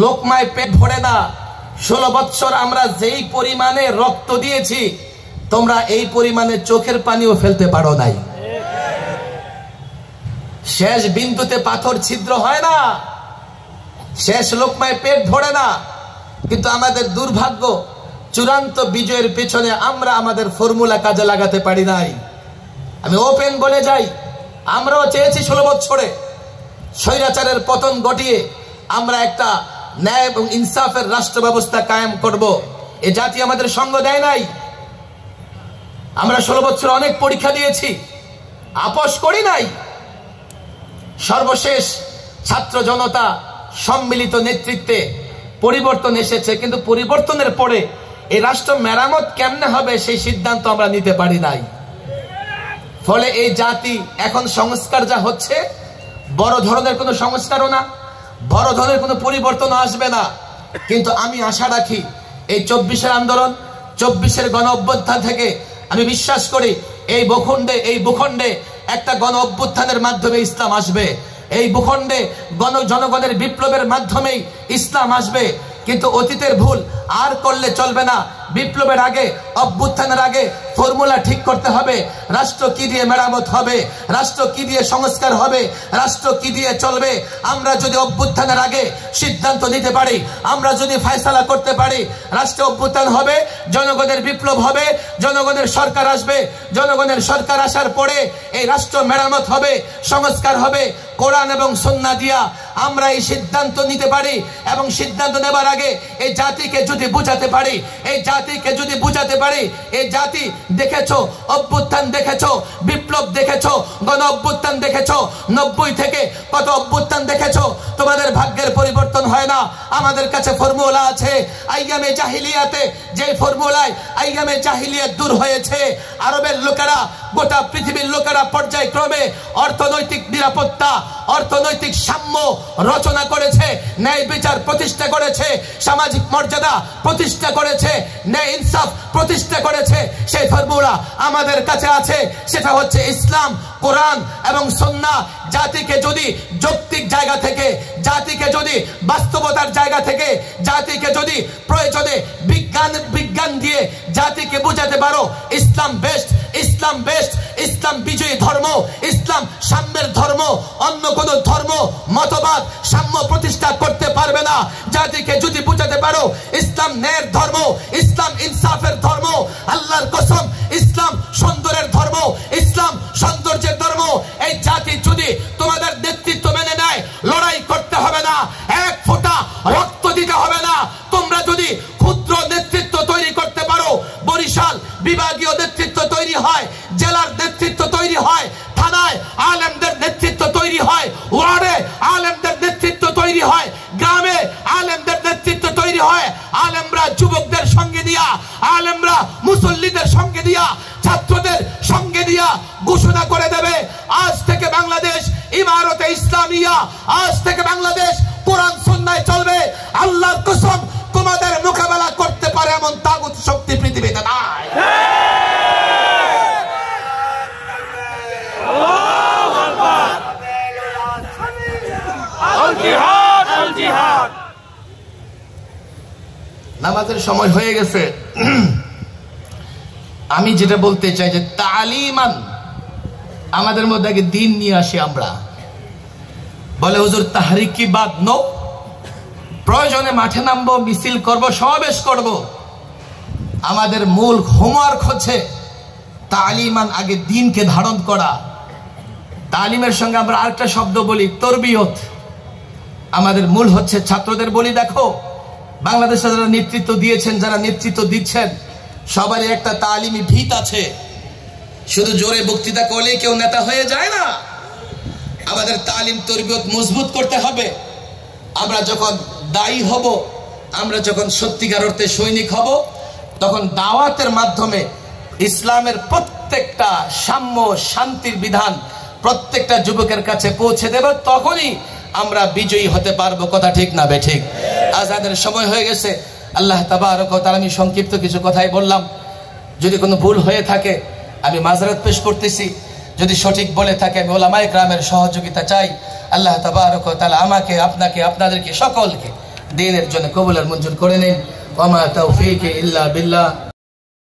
লোকমায় পেট ভরে না। 16 বৎসর আমরা যেই পরিমাণে রক্ত দিয়েছি, তোমরা এই পরিমাণে চোখের পানিও ফেলতে পারো নাই। শেষ বিন্দুতে পাথর ছিদ্র হয় না, শেষ লোকমায় পেট ভরে না। কিন্তু আমাদের দুর্ভাগ্য, চূড়ান্ত বিজয়ের পেছনে আমরা আমাদের ফর্মুলা কাজে লাগাতে পারি নাই। আমি ওপেন বলে যাই, আমরাও চেয়েছি 16 বছরে স্বৈরাচারের পতন ঘটিয়ে আমরা একটা ন্যায় এবং ইনসাফের রাষ্ট্র ব্যবস্থা কায়েম করব। এ জাতি আমাদের সঙ্গ দেয় নাই। আমরা 16 বছর অনেক পরীক্ষা দিয়েছি, আপোষ করি নাই। সর্বশেষ ছাত্র জনতা সম্মিলিত নেতৃত্বে পরিবর্তন এসেছে, কিন্তু পরিবর্তনের পরে এই রাষ্ট্র মেরামত কেমনে হবে সেই সিদ্ধান্ত আমরা নিতে পারি নাই। ফলে এই জাতি এখন সংস্কার যা হচ্ছে, বড় ধরনের কোনো সংস্কারও না, বড় ধরনের কোনো পরিবর্তন আসবে না। কিন্তু আমি আশা রাখি এই 24-এর আন্দোলন, 24-এর গণ অভ্যুত্থান থেকে আমি বিশ্বাস করি এই ভূখণ্ডে একটা গণ অভ্যুত্থানের মাধ্যমে ইসলাম আসবে। এই ভূখণ্ডে জনগণের বিপ্লবের মাধ্যমেই ইসলাম আসবে। কিন্তু অতীতের ভুল আর করলে চলবে না। বিপ্লবের আগে, অভ্যুত্থানের আগে ফর্মুলা ঠিক করতে হবে। রাষ্ট্র কি দিয়ে মেরামত হবে, রাষ্ট্র কি দিয়ে সংস্কার হবে, রাষ্ট্র কি দিয়ে চলবে। আমরা যদি অভ্যুত্থানের আগে সিদ্ধান্ত নিতে পারি, আমরা যদি ফয়সালা করতে পারি, রাষ্ট্রে অভ্যুত্থান হবে, জনগণের বিপ্লব হবে, জনগণের সরকার আসবে। জনগণের সরকার আসার পরে এই রাষ্ট্র মেরামত হবে, সংস্কার হবে কোরআন এবং সুন্নাহ দিয়া। আমরা এই সিদ্ধান্ত নিতে পারি এবং সিদ্ধান্ত নেবার আগে এই জাতিকে যদি বুঝাতে পারি, এই জাতিকে যদি বুঝাতে পারি, এই জাতি দেখেছো অভ্যুত্থান, দেখেছো বিপ্লব, দেখেছো গণ অভ্যুত্থান, দেখেছো 90 থেকে কত অভ্যুত্থান দেখেছো। তোমাদের ভাগ্যের পরিবর্তন হয় না। আমাদের কাছে ফর্মুলা আছে। আইয়ামে জাহিলিয়াতে যে ফর্মুলায় আইয়ামে জাহিলিয়াত দূর হয়েছে, আরবের লোকেরা, গোটা পৃথিবীর লোকেরা পর্যায়ক্রমে অর্থনৈতিক নিরাপত্তা, অর্থনৈতিক সাম্য রচনা করেছে, ন্যায় বিচার প্রতিষ্ঠা করেছে, সামাজিক মর্যাদা প্রতিষ্ঠা করেছে, ন্যায় ইনসাফ প্রতিষ্ঠা করেছে। সেই ফর্মুলা আমাদের কাছে আছে, সেটা হচ্ছে ইসলাম, কোরআন এবং সুন্নাহ। জাতিকে যদি যৌক্তিক জায়গা থেকে, জাতিকে যদি বাস্তবতার জায়গা থেকে, জাতিকে যদি প্রয়োজনে বিজ্ঞান দিয়ে জাতিকে বুঝাতে পারো ইসলাম বেস্ট, ইসলাম বেস্ট, ইসলাম বিজয়ী ধর্ম, ইসলাম সাম্যের ধর্ম, অন্য কোন ধর্ম মতবাদ সাম্য প্রতিষ্ঠা করতে পারবে না। জাতিকে যদি বুঝাতে পারো ইসলাম ন্যায়ের ধর্ম, ইসলাম ইনসাফের ধর্ম, আল্লাহর কসম ইসলাম সুন্দরের ধর্ম, ইসলাম সৌন্দর্যের ধর্ম। এই জাতি যদি তোমাদের নেতৃত্ব মেনে নেয়, লড়াই করতে হবে না, এক ফোঁটা রক্ত দিতে হবে না। তোমরা যদি ক্ষুদ্র নেতৃত্ব তৈরি করতে পারো, বরিশাল বিভাগীয় নেতৃত্ব তৈরি হয়, জেলার নেতৃত্ব তৈরি হয়, থানায় আলেমদের নেতৃত্ব তৈরি হয়, ওয়ার্ডে আলেমদের নেতৃত্ব তৈরি হয়, গ্রামে আলেমদের নেতৃত্ব তৈরি হয়। আলেমরা যুবকদের সঙ্গে দিয়া, আলেমরা মুসল্লিদের সঙ্গে দিয়া, ছাত্রদের সঙ্গে দিয়া ঘোষণা করে দেবে আজ থেকে বাংলাদেশ ইমারতে ইসলামিয়া, আজ থেকে বাংলাদেশ কোরআন সুন্নাহয় চলবে। আল্লাহর কসম তোমাদের মোকাবেলা করতে পারে এমন তাগুত শক্তি পৃথিবীতে নাই। নামাজের সময় হয়ে গেছে। আমি যেটা বলতে চাই যে তালিমান আমাদের মধ্যে আগে দিন নিয়ে আসি। আমরা বলে হুজুর তাহরিক কি বাদ নো, প্রয়োজনে মাঠে নামবো, মিছিল করব, সমাবেশ করব। আমাদের মূল হোমওয়ার্ক হচ্ছে তালিমান, আগে দিনকে ধারণ করা। তালিমের সঙ্গে আমরা আরেকটা শব্দ বলি, তরবিয়ত। আমাদের মূল হচ্ছে ছাত্রদের বলি, দেখো বাংলাদেশে যারা নেতৃত্ব দিয়েছেন, যারা নেতৃত্ব দিচ্ছেন, সবারই একটা তালিমি ভিত আছে। শুধু জোরে বক্তৃতা করলেই কেউ নেতা হয়ে যায় না। আমাদের তালিম তরবিয়ত মজবুত করতে হবে। আমরা যখন দায়ী হব, আমরা যখন সত্যিকার অর্থে সৈনিক হব, তখন দাওয়াতের মাধ্যমে ইসলামের প্রত্যেকটা সাম্য শান্তির বিধান প্রত্যেকটা যুবকের কাছে পৌঁছে দেব, তখনই আমরা বিজয়ী হতে পারবো। কথা ঠিক না বেঠিক? আজানের সময় হয়ে গেছে। আল্লাহ তাবারক ওয়া তাআলা, আমি সংক্ষিপ্ত কিছু কথাই বললাম, যদি কোনো ভুল হয়ে থাকে আমি মাযরাত পেশ করতেছি, যদি সঠিক বলে থাকে আমি উলামায়ে কেরামের সহযোগিতা চাই। আল্লাহ তাবারক ওয়া তাআলা আমাকে, আপনাকে, আপনাদেরকে সকলকে দ্বীনের জন্য কবুল আর মঞ্জুর করে নিন। ওয়া মা তাওফীকি ইল্লা বিল্লাহ।